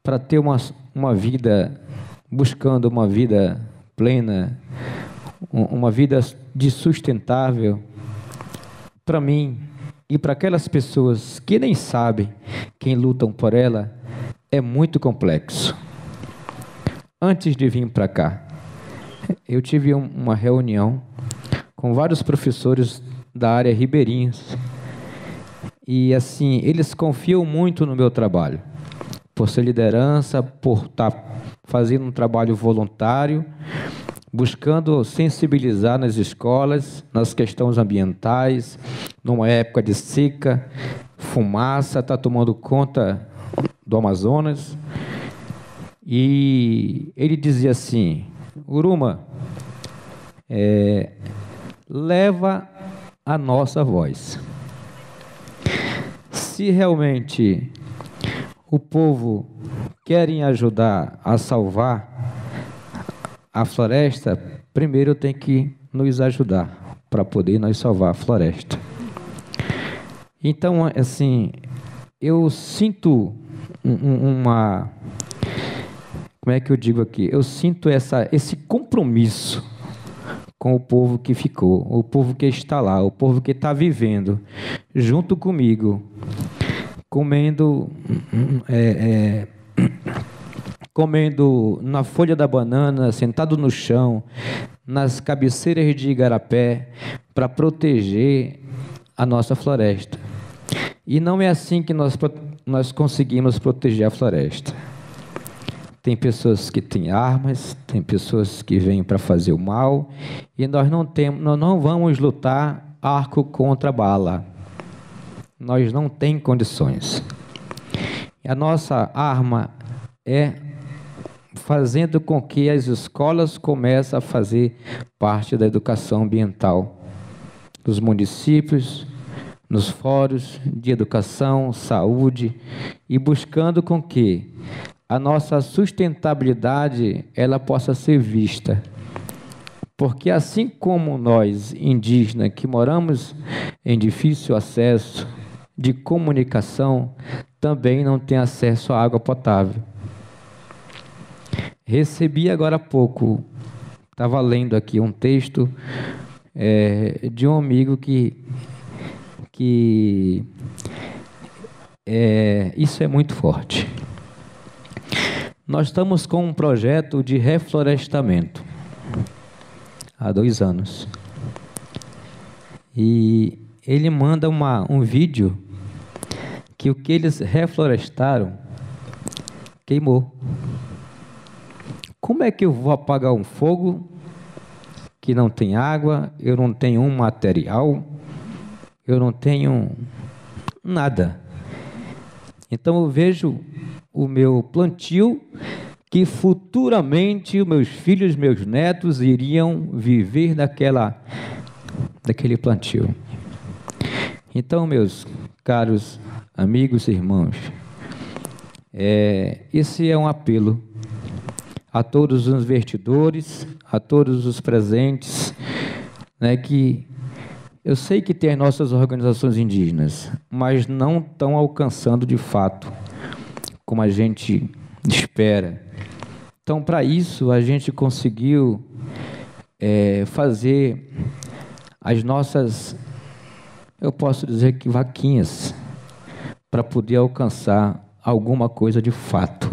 para ter uma vida, buscando uma vida plena, uma vida de sustentável, para mim e para aquelas pessoas que nem sabem quem lutam por ela, é muito complexo. Antes de vir para cá, eu tive uma reunião com vários professores da área Ribeirinhos. E assim, eles confiam muito no meu trabalho, por ser liderança, por estar fazendo um trabalho voluntário, buscando sensibilizar nas escolas, nas questões ambientais, numa época de seca, fumaça, está tomando conta do Amazonas. E ele dizia assim: Uruma, leva a nossa voz. Se realmente o povo querem ajudar a salvar a floresta, primeiro tem que nos ajudar para poder nós salvar a floresta. Então, assim, eu sinto uma... Como é que eu digo aqui? Eu sinto esse compromisso com o povo que ficou, o povo que está lá, o povo que está vivendo junto comigo, comendo na folha da banana, sentado no chão, nas cabeceiras de igarapé, para proteger a nossa floresta. E não é assim que nós conseguimos proteger a floresta. Tem pessoas que têm armas, tem pessoas que vêm para fazer o mal, e nós não vamos lutar arco contra bala. Nós não temos condições. E a nossa arma é fazendo com que as escolas comecem a fazer parte da educação ambiental dos municípios, nos fóruns de educação, saúde, e buscando com que a nossa sustentabilidade ela possa ser vista. Porque assim como nós, indígenas, que moramos em difícil acesso de comunicação, também não tem acesso à água potável. Recebi agora há pouco, estava lendo aqui um texto de um amigo que isso é muito forte. Nós estamos com um projeto de reflorestamento há 2 anos. E ele manda um vídeo que o que eles reflorestaram queimou. Como é que eu vou apagar um fogo que não tem água, eu não tenho um material, eu não tenho nada? Então eu vejo o meu plantio, que futuramente os meus filhos, meus netos iriam viver daquele plantio. Então, meus caros amigos e irmãos, esse é um apelo a todos os investidores, a todos os presentes, né, que eu sei que tem as nossas organizações indígenas, mas não estão alcançando de fato como a gente espera. Então, para isso, a gente conseguiu fazer as nossas, eu posso dizer que vaquinhas, para poder alcançar alguma coisa de fato,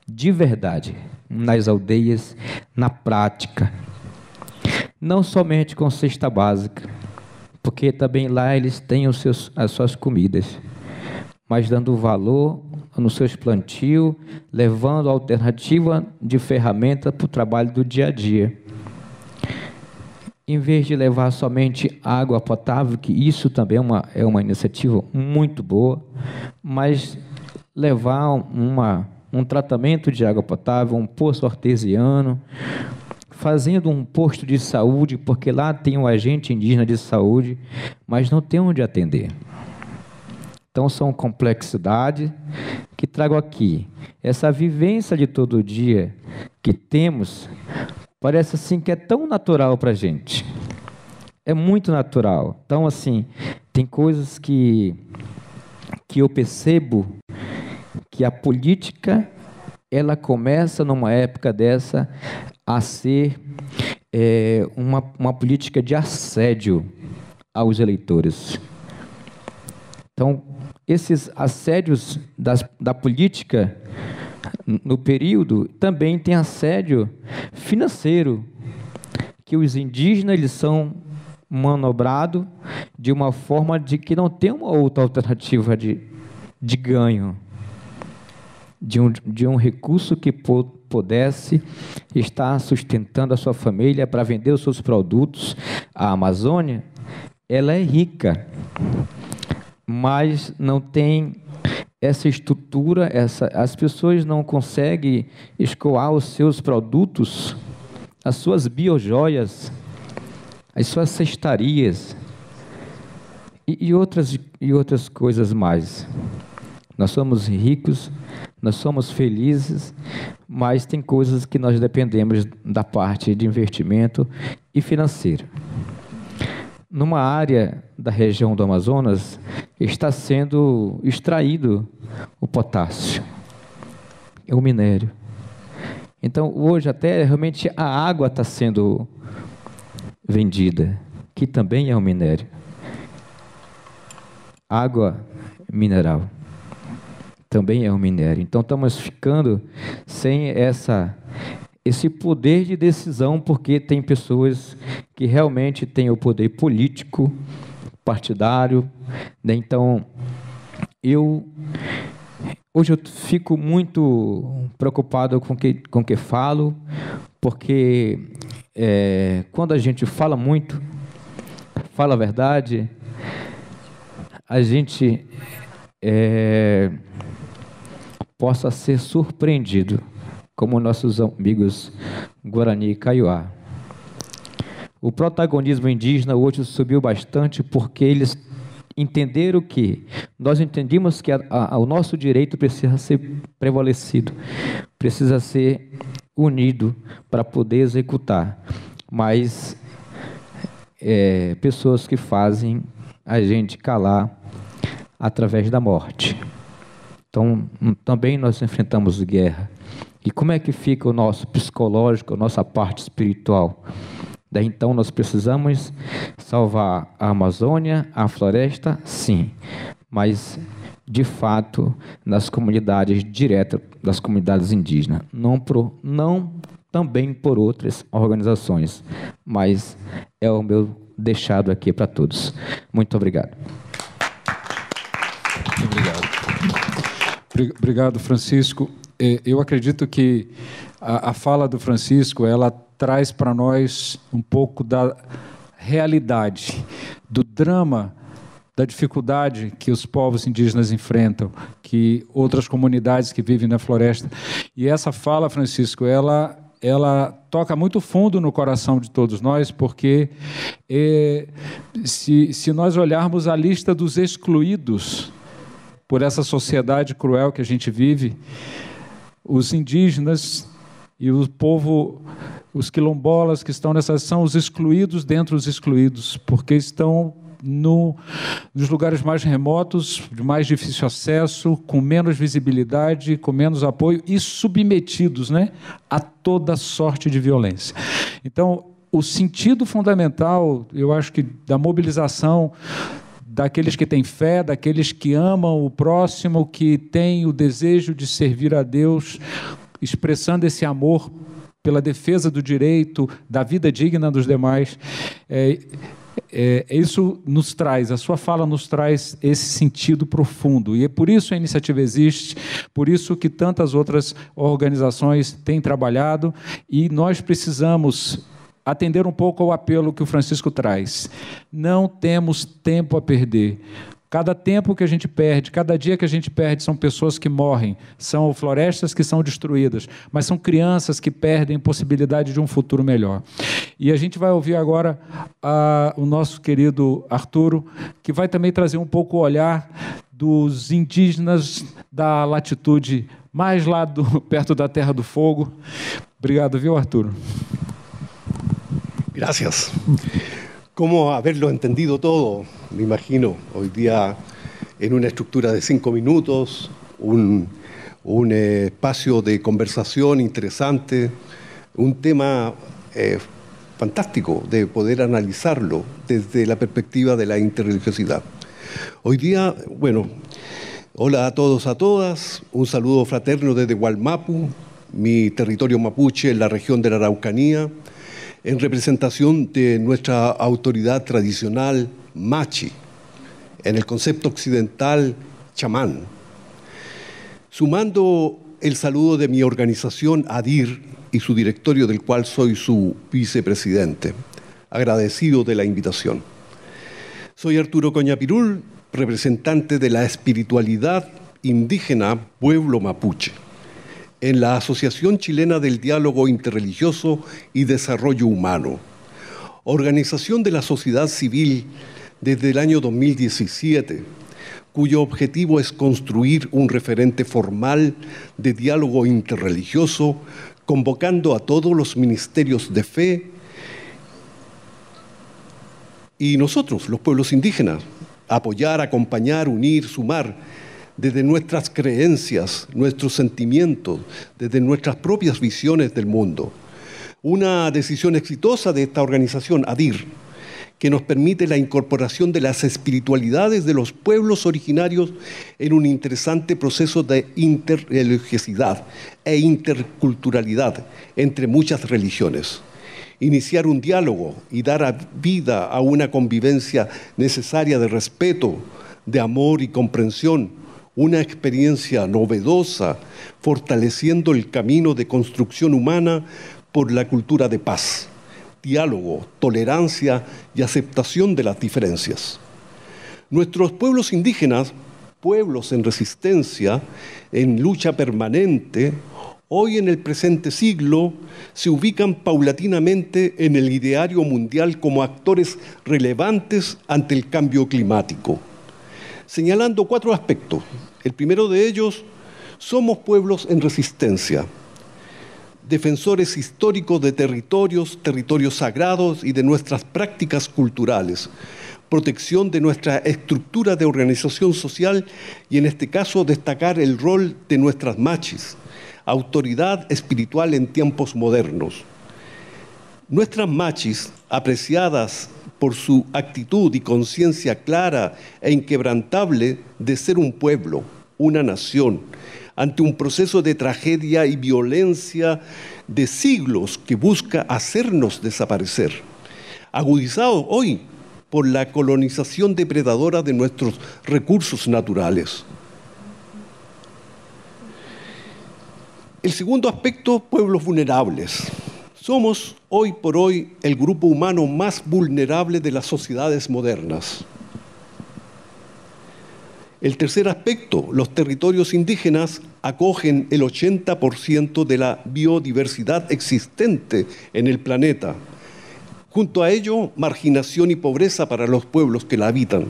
de verdade, nas aldeias, na prática. Não somente com cesta básica, porque também lá eles têm as suas comidas, mas dando valor nos seus plantios, levando alternativa de ferramenta para o trabalho do dia a dia. Em vez de levar somente água potável, que isso também é uma iniciativa muito boa, mas levar um tratamento de água potável, um poço artesiano, fazendo um posto de saúde, porque lá tem um agente indígena de saúde, mas não tem onde atender. Então, são complexidades que trago aqui. Essa vivência de todo dia que temos, parece assim que é tão natural para a gente. É muito natural. Então, assim, tem coisas que eu percebo que a política, ela começa numa época dessa a ser uma política de assédio aos eleitores. Então, esses assédios da política no período também tem assédio financeiro, que os indígenas eles são manobrados de uma forma de que não tem uma outra alternativa de ganho, de um recurso que pudesse estar sustentando a sua família para vender os seus produtos. A Amazônia, ela é rica, mas não tem essa estrutura, as pessoas não conseguem escoar os seus produtos, as suas biojoias, as suas cestarias e outras coisas mais. Nós somos ricos, nós somos felizes, mas tem coisas que nós dependemos da parte de investimento e financeiro. Numa área da região do Amazonas, está sendo extraído o potássio, o minério. Então, hoje, até realmente a água está sendo vendida, que também é um minério. Água mineral também é um minério. Então, estamos ficando sem esse poder de decisão, porque tem pessoas que realmente têm o poder político, partidário, né? Então, hoje eu fico muito preocupado com o que falo, porque quando a gente fala muito, fala a verdade, a gente possa ser surpreendido, como nossos amigos Guarani e Kaiowá. O protagonismo indígena hoje subiu bastante porque eles entenderam que nós entendemos que o nosso direito precisa ser prevalecido, precisa ser unido para poder executar. Mas pessoas que fazem a gente calar através da morte. Então, também nós enfrentamos guerra. E como é que fica o nosso psicológico, a nossa parte espiritual? Daí, então, nós precisamos salvar a Amazônia, a floresta, sim, mas, de fato, nas comunidades diretas, das comunidades indígenas, não também por outras organizações, mas é o meu deixado aqui para todos. Muito obrigado. Muito obrigado. Obrigado, Francisco. Eu acredito que a fala do Francisco, ela traz para nós um pouco da realidade, do drama, da dificuldade que os povos indígenas enfrentam, que outras comunidades que vivem na floresta. E essa fala, Francisco, ela toca muito fundo no coração de todos nós, porque se nós olharmos a lista dos excluídos por essa sociedade cruel que a gente vive, os indígenas e o povo, os quilombolas que estão são os excluídos dentro dos excluídos, porque estão nos lugares mais remotos, de mais difícil acesso, com menos visibilidade, com menos apoio e submetidos, né, a toda sorte de violência. Então, o sentido fundamental, eu acho que da mobilização daqueles que têm fé, daqueles que amam o próximo, que têm o desejo de servir a Deus, expressando esse amor pela defesa do direito, da vida digna dos demais. Isso nos traz, a sua fala nos traz esse sentido profundo, e é por isso a iniciativa existe, por isso que tantas outras organizações têm trabalhado, e nós precisamos atender um pouco ao apelo que o Francisco traz. Não temos tempo a perder. Cada tempo que a gente perde, cada dia que a gente perde, são pessoas que morrem, são florestas que são destruídas, mas são crianças que perdem possibilidade de um futuro melhor. E a gente vai ouvir agora o nosso querido Arturo, que vai também trazer um pouco o olhar dos indígenas da latitude mais lá perto da Terra do Fogo. Obrigado, viu, Arturo? Gracias. ¿Cómo haberlo entendido todo? Me imagino, hoy día en una estructura de 5 minutos, un espacio de conversación interesante, un tema fantástico de poder analizarlo desde la perspectiva de la interreligiosidad. Hoy día, bueno, hola a todos, a todas, un saludo fraterno desde Wallmapu, mi territorio mapuche en la región de la Araucanía, en representación de nuestra autoridad tradicional, Machi, en el concepto occidental, chamán. Sumando el saludo de mi organización ADIR y su directorio, del cual soy su vicepresidente, agradecido de la invitación. Soy Arturo Coñapirul, representante de la espiritualidad indígena Pueblo Mapuche, en la Asociación Chilena del Diálogo Interreligioso y Desarrollo Humano, organización de la sociedad civil desde el año 2017, cuyo objetivo es construir un referente formal de diálogo interreligioso, convocando a todos los ministerios de fe y nosotros, los pueblos indígenas, apoyar, acompañar, unir, sumar, desde nuestras creencias, nuestros sentimientos, desde nuestras propias visiones del mundo. Una decisión exitosa de esta organización, ADIR, que nos permite la incorporación de las espiritualidades de los pueblos originarios en un interesante proceso de interreligiosidad e interculturalidad entre muchas religiones. Iniciar un diálogo y dar vida a una convivencia necesaria de respeto, de amor y comprensión, una experiencia novedosa, fortaleciendo el camino de construcción humana por la cultura de paz, diálogo, tolerancia y aceptación de las diferencias. Nuestros pueblos indígenas, pueblos en resistencia, en lucha permanente, hoy en el presente siglo se ubican paulatinamente en el ideario mundial como actores relevantes ante el cambio climático, señalando 4 aspectos. El primero de ellos, somos pueblos en resistencia, defensores históricos de territorios sagrados y de nuestras prácticas culturales, protección de nuestra estructura de organización social y en este caso destacar el rol de nuestras machis, autoridad espiritual en tiempos modernos. Nuestras machis, apreciadas por su actitud y conciencia clara e inquebrantable de ser un pueblo, una nación, ante un proceso de tragedia y violencia de siglos que busca hacernos desaparecer, agudizado hoy por la colonización depredadora de nuestros recursos naturales. El segundo aspecto, pueblos vulnerables. Somos hoy por hoy el grupo humano más vulnerable de las sociedades modernas. El tercer aspecto, los territorios indígenas acogen el 80% de la biodiversidad existente en el planeta. Junto a ello, marginación y pobreza para los pueblos que la habitan.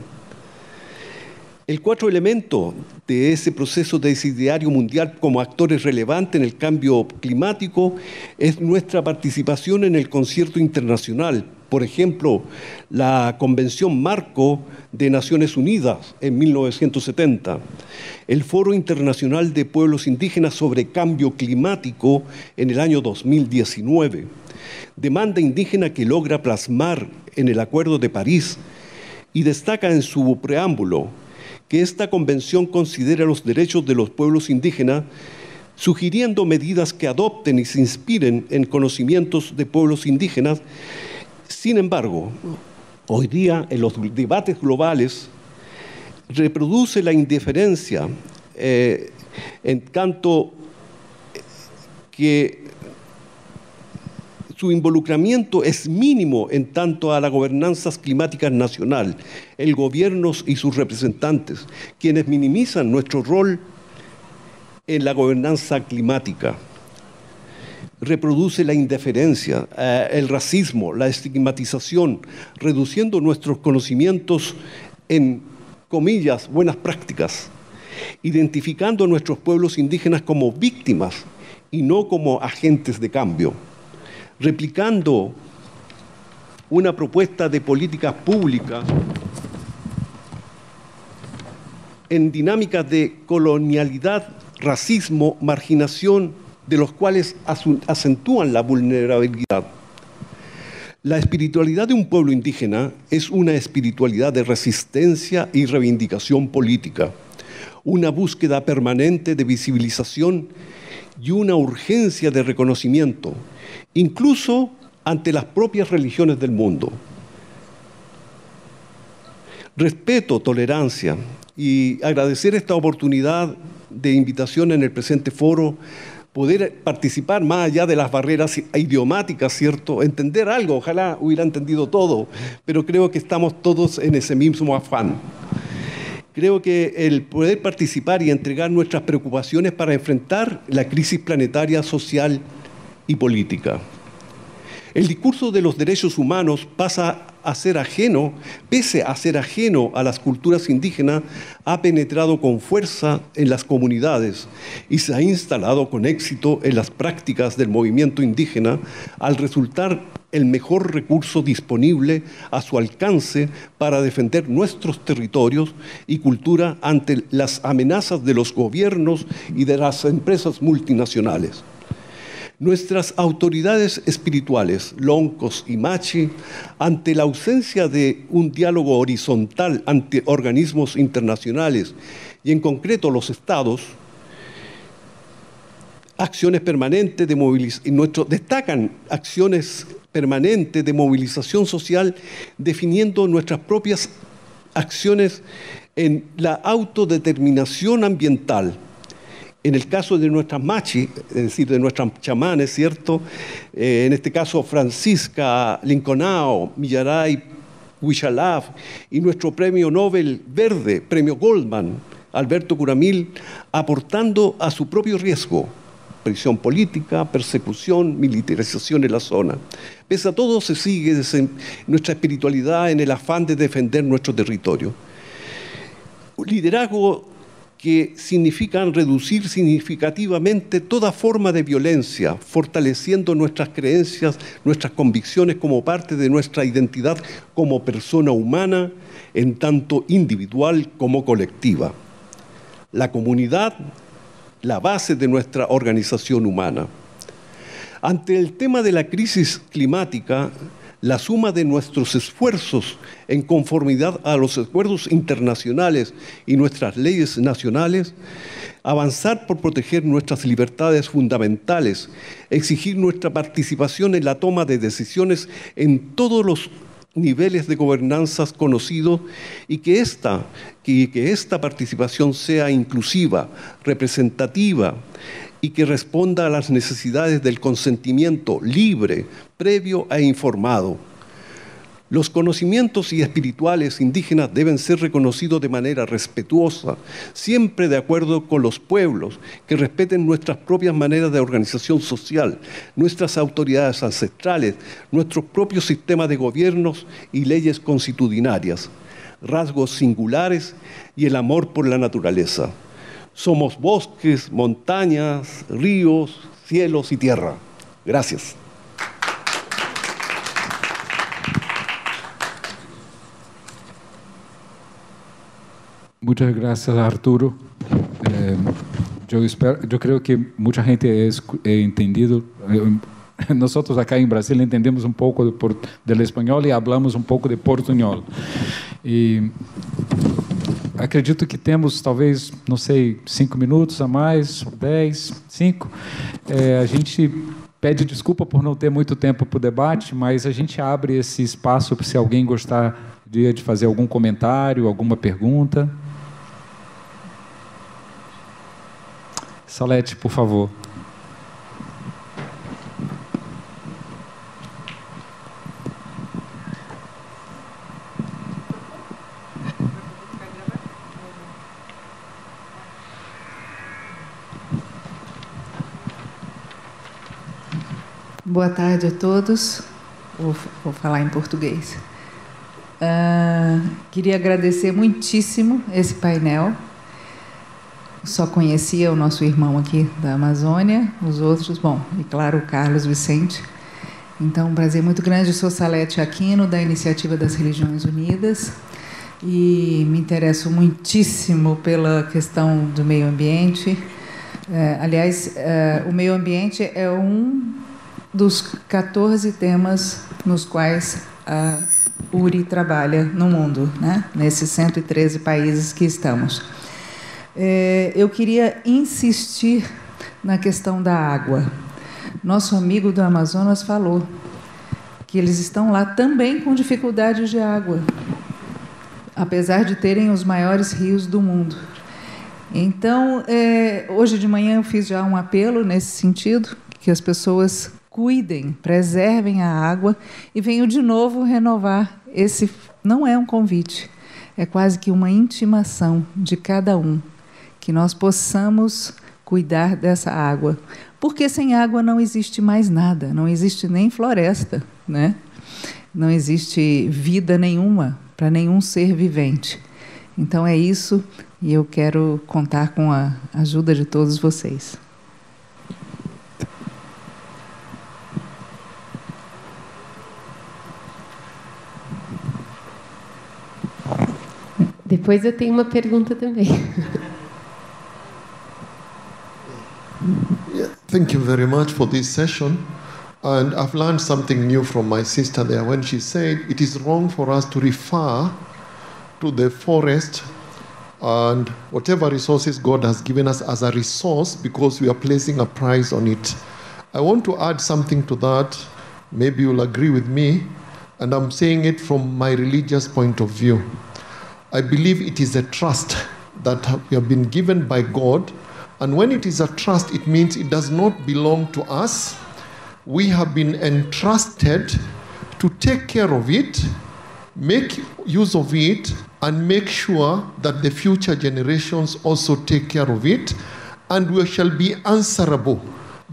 El cuarto elemento de ese proceso decidiario mundial como actores relevantes en el cambio climático es nuestra participación en el concierto internacional. Por ejemplo, la Convención Marco de Naciones Unidas en 1970, el Foro Internacional de Pueblos Indígenas sobre Cambio Climático en el año 2019, demanda indígena que logra plasmar en el Acuerdo de París y destaca en su preámbulo que esta convención considera los derechos de los pueblos indígenas, sugiriendo medidas que adopten y se inspiren en conocimientos de pueblos indígenas. Sin embargo, hoy día en los debates globales reproduce la indiferencia en tanto que su involucramiento es mínimo en tanto a las gobernanzas climáticas nacional, el gobierno y sus representantes, quienes minimizan nuestro rol en la gobernanza climática. Reproduce la indiferencia, el racismo, la estigmatización, reduciendo nuestros conocimientos en, comillas, buenas prácticas, identificando a nuestros pueblos indígenas como víctimas y no como agentes de cambio, replicando una propuesta de políticas públicas en dinámicas de colonialidad, racismo, marginación, de los cuales acentúan la vulnerabilidad. La espiritualidad de un pueblo indígena es una espiritualidad de resistencia y reivindicación política, una búsqueda permanente de visibilización y una urgencia de reconocimiento, incluso ante las propias religiones del mundo. Respeto, tolerancia y agradecer esta oportunidad de invitación en el presente foro, poder participar más allá de las barreras idiomáticas, ¿cierto? Entender algo, ojalá hubiera entendido todo, pero creo que estamos todos en ese mismo afán. Creo que el poder participar y entregar nuestras preocupaciones para enfrentar la crisis planetaria, social y política. El discurso de los derechos humanos pasa a ser ajeno, pese a ser ajeno a las culturas indígenas, ha penetrado con fuerza en las comunidades y se ha instalado con éxito en las prácticas del movimiento indígena al resultar el mejor recurso disponible a su alcance para defender nuestros territorios y cultura ante las amenazas de los gobiernos y de las empresas multinacionales. Nuestras autoridades espirituales, Loncos y Machi, ante la ausencia de un diálogo horizontal ante organismos internacionales y en concreto los estados, acciones permanentes de destacan acciones permanentes de movilización social definiendo nuestras propias acciones en la autodeterminación ambiental. En el caso de nuestras machi, es decir, de nuestras chamanes, ¿cierto? En este caso, Francisca Linconao, Millaray, Huichalaf, y nuestro premio Nobel Verde, premio Goldman, Alberto Curamil, aportando a su propio riesgo, prisión política, persecución, militarización en la zona. Pese a todo, se sigue nuestra espiritualidad en el afán de defender nuestro territorio. Liderazgo que significan reducir significativamente toda forma de violencia, fortaleciendo nuestras creencias, nuestras convicciones como parte de nuestra identidad como persona humana, en tanto individual como colectiva. La comunidad, la base de nuestra organización humana. Ante el tema de la crisis climática, la suma de nuestros esfuerzos en conformidad a los acuerdos internacionales y nuestras leyes nacionales, avanzar por proteger nuestras libertades fundamentales, exigir nuestra participación en la toma de decisiones en todos los niveles de gobernanzas conocidos y que esta participación sea inclusiva, representativa y que responda a las necesidades del consentimiento libre, previo e informado. Los conocimientos y espirituales indígenas deben ser reconocidos de manera respetuosa, siempre de acuerdo con los pueblos, que respeten nuestras propias maneras de organización social, nuestras autoridades ancestrales, nuestros propios sistemas de gobiernos y leyes constitucionarias, rasgos singulares y el amor por la naturaleza. Somos bosques, montañas, ríos, cielos y tierra. Gracias. Muchas gracias, Arturo. Yo creo que mucha gente ha entendido. Nosotros acá en Brasil entendemos un poco del español y hablamos un poco de portuñol. Y acredito que temos, talvez, não sei, 5 minutos a mais, 10, 5. A gente pede desculpa por não ter muito tempo para o debate, mas a gente abre esse espaço para se alguém gostaria de fazer algum comentário, alguma pergunta. Salete, por favor. Boa tarde a todos. Vou falar em português. Queria agradecer muitíssimo esse painel. Só conhecia o nosso irmão aqui da Amazônia, os outros, bom, e claro, o Carlos Vicente. Então, um prazer muito grande. Eu sou Salete Aquino, da Iniciativa das Religiões Unidas, e me interesso muitíssimo pela questão do meio ambiente. Aliás, o meio ambiente é dos 14 temas nos quais a URI trabalha no mundo, né? Nesses 113 países que estamos. Eu queria insistir na questão da água. Nosso amigo do Amazonas falou que eles estão lá também com dificuldades de água, apesar de terem os maiores rios do mundo. Então, hoje de manhã eu fiz já um apelo nesse sentido, que as pessoas cuidem, preservem a água, e venho de novo renovar esse. Não é um convite, é quase que uma intimação de cada um, que nós possamos cuidar dessa água, porque sem água não existe mais nada, não existe nem floresta, né? Não existe vida nenhuma para nenhum ser vivente. Então é isso, e eu quero contar com a ajuda de todos vocês. Depois eu tenho uma pergunta também. Yeah, thank you very much for this session. And I've learned something new from my sister there when she said it is wrong for us to refer to the forest and whatever resources God has given us as a resource because we are placing a price on it. I want to add something to that. Maybe you'll agree with me. And I'm saying it from my religious point of view. I believe it is a trust that we have been given by God. And when it is a trust, it means it does not belong to us. We have been entrusted to take care of it, make use of it, and make sure that the future generations also take care of it, and we shall be answerable.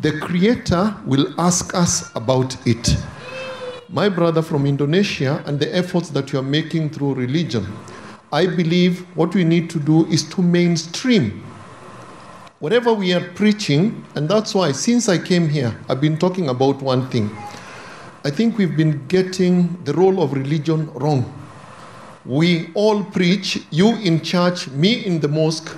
The Creator will ask us about it. My brother from Indonesia, and the efforts that you are making through religion, I believe what we need to do is to mainstream whatever we are preaching, and that's why since I came here, I've been talking about one thing. I think we've been getting the role of religion wrong. We all preach, you in church, me in the mosque,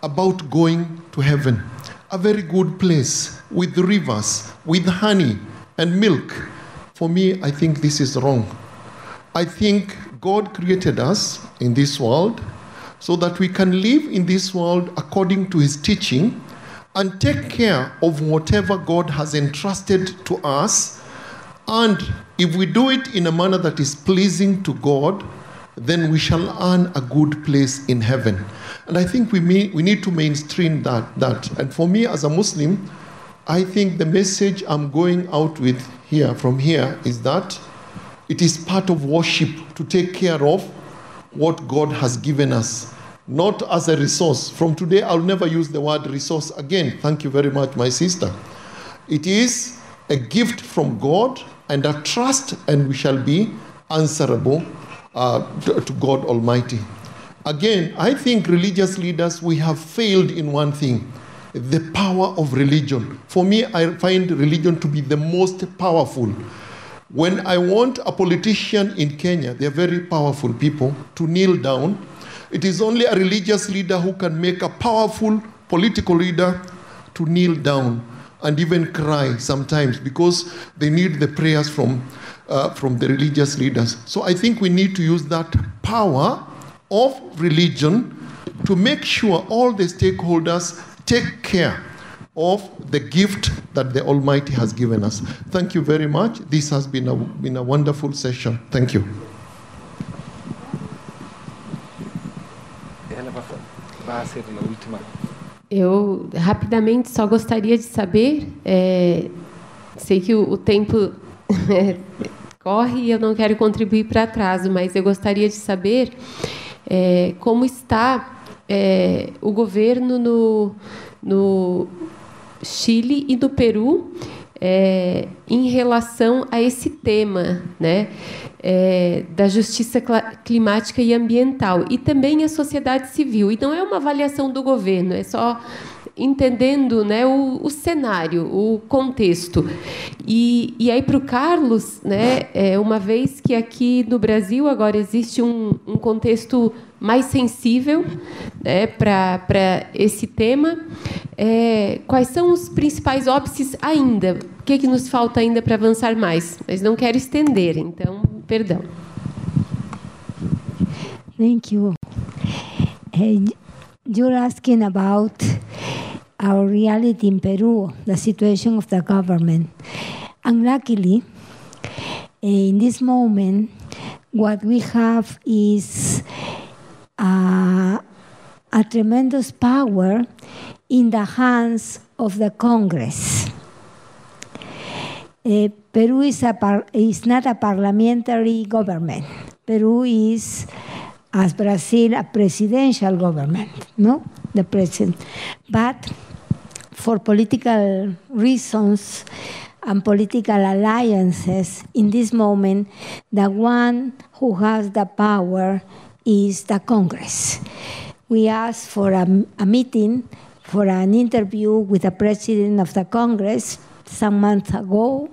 about going to heaven. A very good place with rivers, with honey and milk. For me, I think this is wrong. I think God created us in this world so that we can live in this world according to his teaching and take care of whatever God has entrusted to us. And if we do it in a manner that is pleasing to God, then we shall earn a good place in heaven. And I think we need to mainstream that. And for me as a Muslim, I think the message I'm going out with from here is that it is part of worship to take care of what God has given us, not as a resource. From today, I'll never use the word resource again. Thank you very much, my sister. It is a gift from God and a trust, and we shall be answerable to God Almighty. Again, I think religious leaders, we have failed in one thing, the power of religion. For me, I find religion to be the most powerful. When I want a politician in Kenya, they're very powerful people, to kneel down, it is only a religious leader who can make a powerful political leader to kneel down and even cry sometimes because they need the prayers from the religious leaders. So I think we need to use that power of religion to make sure all the stakeholders take care of the gift that the Almighty has given us. Thank you very much. This has been a wonderful session. Thank you. Eu rapidamente só gostaria de saber, sei que o tempo corre e eu não quero contribuir para atraso, mas eu gostaria de saber como está o governo no Chile e no Peru em relação a esse tema, né, da justiça climática e ambiental, e também a sociedade civil. E não é uma avaliação do governo, é só entendendo, né, o cenário, o contexto. E aí, para o Carlos, né, uma vez que aqui no Brasil agora existe um contexto mais sensível, né, para esse tema, quais são os principais óbices ainda? O que nos falta ainda para avançar mais? Mas não quero estender, então, perdão. Thank you. You're asking about our reality in Peru, the situation of the government. Unluckily, in this moment, what we have is a tremendous power in the hands of the Congress. Peru is not a parliamentary government. Peru is, as Brazil, a presidential government, no? The president. But for political reasons and political alliances, in this moment, the one who has the power is the Congress. We asked for a meeting, for an interview with the president of the Congress some months ago,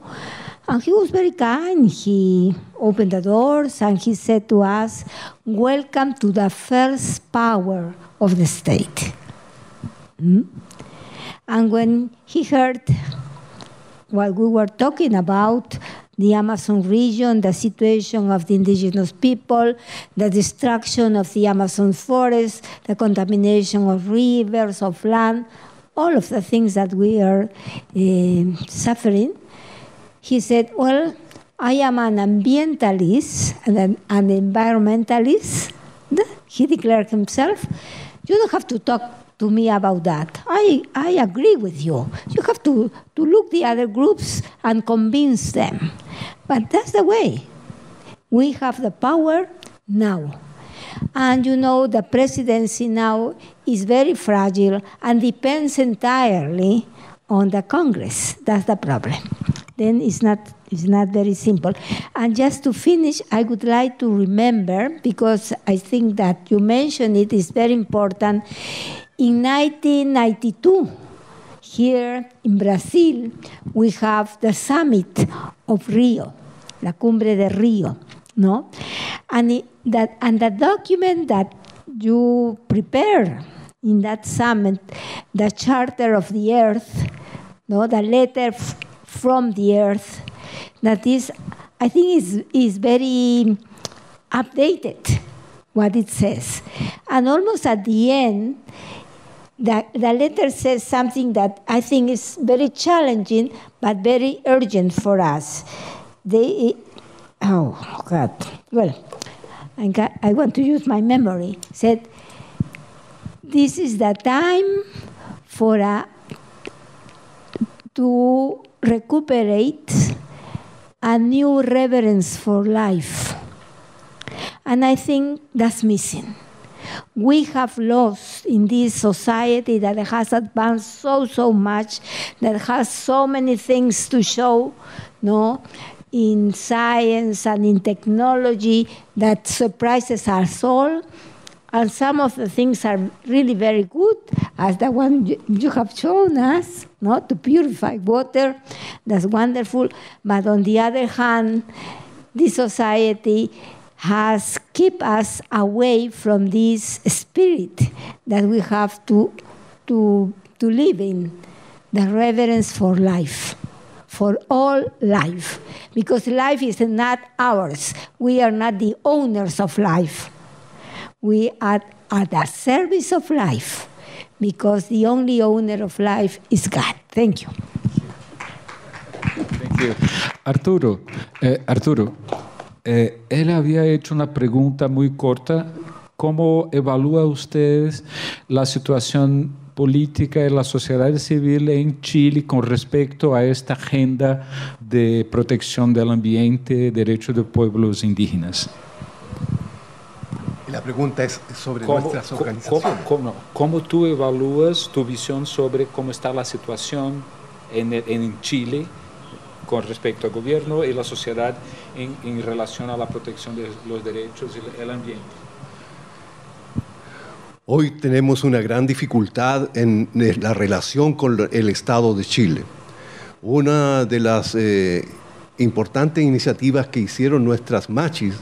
and he was very kind. He opened the doors and he said to us, "Welcome to the first power of the state." And when he heard what we were talking about, the Amazon region, the situation of the indigenous people, the destruction of the Amazon forest, the contamination of rivers, of land, all of the things that we are suffering, he said, well, I am an ambientalist and an environmentalist. He declared himself. You don't have to talk to me about that. I agree with you. You have to look the other groups and convince them. But that's the way. We have the power now. And you know, the presidency now is very fragile and depends entirely on the Congress. That's the problem. Then it's not very simple. And just to finish, I would like to remember, because I think that you mentioned it is very important, in 1992, here in Brazil, we have the summit of Rio, La Cumbre de Rio, no? And the document that you prepare in that summit, the Charter of the Earth, no, the letter from the Earth, that is, I think is very updated, what it says. And almost at the end, the letter says something that I think is very challenging, but very urgent for us. Oh, God. Well, I want to use my memory. It said, this is the time to recuperate a new reverence for life. And I think that's missing. We have lost in this society that has advanced so much, that has so many things to show, no, in science and in technology that surprises us all. And some of the things are really very good, as the one you have shown us, no, to purify water. That's wonderful. But on the other hand, this society has kept us away from this spirit that we have to live in, the reverence for life, for all life. Because life is not ours. We are not the owners of life. We are at the service of life, because the only owner of life is God. Thank you. Thank you. Arturo, él había hecho una pregunta muy corta. ¿Cómo evalúa usted la situación política de la sociedad civil en Chile con respecto a esta agenda de protección del ambiente, derechos de pueblos indígenas? La pregunta es sobre nuestras organizaciones. ¿Cómo tú evalúas tu visión sobre cómo está la situación en Chile con respecto al gobierno y la sociedad en relación a la protección de los derechos y el ambiente? Hoy tenemos una gran dificultad en la relación con el Estado de Chile. Una de las importantes iniciativas que hicieron nuestras machis,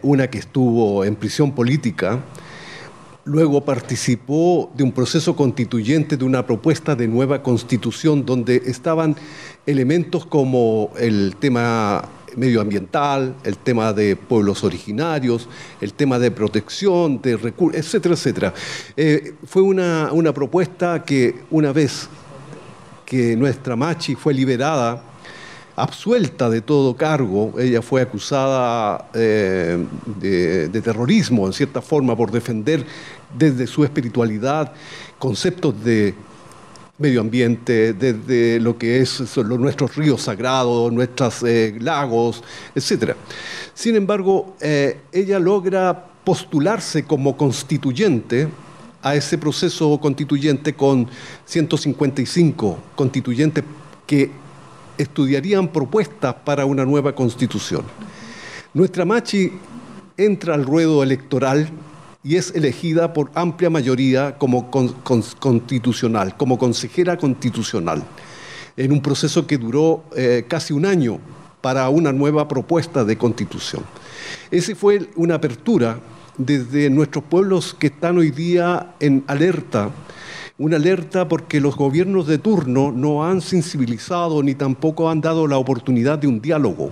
una que estuvo en prisión política, luego participó de un proceso constituyente, de una propuesta de nueva constitución donde estaban elementos como el tema medioambiental, el tema de pueblos originarios, el tema de protección, de recursos, etcétera, etcétera. Fue una propuesta que una vez que nuestra machi fue liberada, absuelta de todo cargo, ella fue acusada de terrorismo, en cierta forma, por defender desde su espiritualidad conceptos de medio ambiente, desde lo que son nuestros ríos sagrados, nuestros lagos, etc. Sin embargo, ella logra postularse como constituyente a ese proceso constituyente con 155 constituyentes que estudiarían propuestas para una nueva constitución. Nuestra machi entra al ruedo electoral y es elegida por amplia mayoría como constitucional, como consejera constitucional, en un proceso que duró casi un año para una nueva propuesta de constitución. Esa fue una apertura desde nuestros pueblos que están hoy día en alerta, una alerta porque los gobiernos de turno no han sensibilizado ni tampoco han dado la oportunidad de un diálogo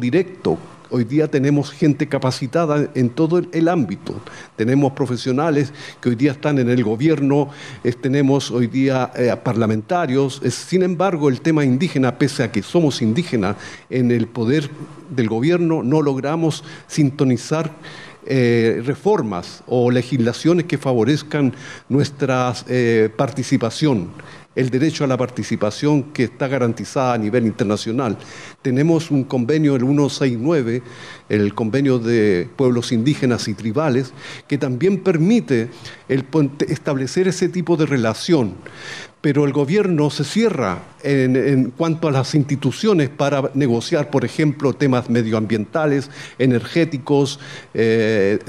directo. Hoy día tenemos gente capacitada en todo el ámbito. Tenemos profesionales que hoy día están en el gobierno, tenemos hoy día parlamentarios. Sin embargo, el tema indígena, pese a que somos indígenas, en el poder del gobierno no logramos sintonizar reformas o legislaciones que favorezcan nuestra participación, el derecho a la participación que está garantizada a nivel internacional. Tenemos un convenio, el 169, el convenio de pueblos indígenas y tribales, que también permite establecer ese tipo de relación. Pero el gobierno se cierra en cuanto a las instituciones para negociar, por ejemplo, temas medioambientales, energéticos,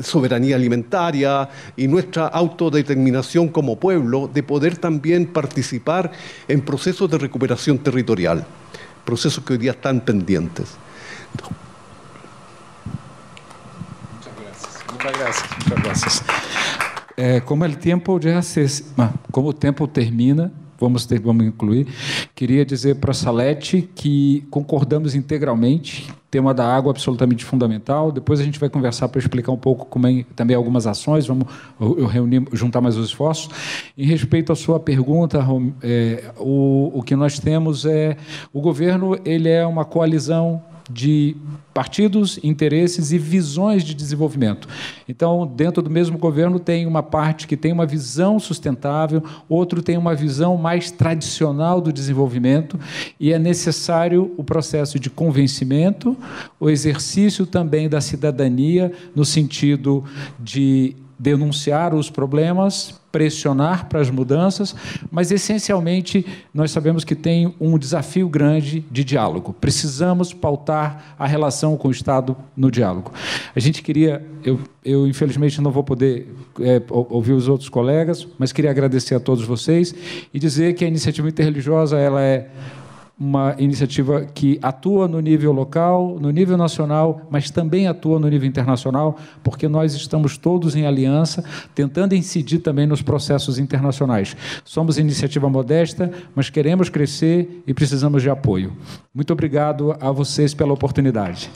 soberanía alimentaria y nuestra autodeterminación como pueblo de poder también participar en procesos de recuperación territorial, procesos que hoy día están pendientes. Muchas gracias. Como o tempo termina, vamos incluir, queria dizer para a Salete que concordamos integralmente, tema da água absolutamente fundamental. Depois a gente vai conversar para explicar um pouco como também algumas ações, vamos juntar mais os esforços. Em respeito à sua pergunta, o que nós temos o governo, ele é uma coalizão de partidos, interesses e visões de desenvolvimento. Então, dentro do mesmo governo, tem uma parte que tem uma visão sustentável, outro tem uma visão mais tradicional do desenvolvimento, e é necessário o processo de convencimento, o exercício também da cidadania, no sentido de denunciar os problemas, pressionar para as mudanças, mas, essencialmente, nós sabemos que tem um desafio grande de diálogo. Precisamos pautar a relação com o Estado no diálogo. A gente queria, eu infelizmente não vou poder ouvir os outros colegas, mas queria agradecer a todos vocês e dizer que a iniciativa interreligiosa ela é uma iniciativa que atua no nível local, no nível nacional, mas também atua no nível internacional, porque nós estamos todos em aliança, tentando incidir também nos processos internacionais. Somos iniciativa modesta, mas queremos crescer e precisamos de apoio. Muito obrigado a vocês pela oportunidade.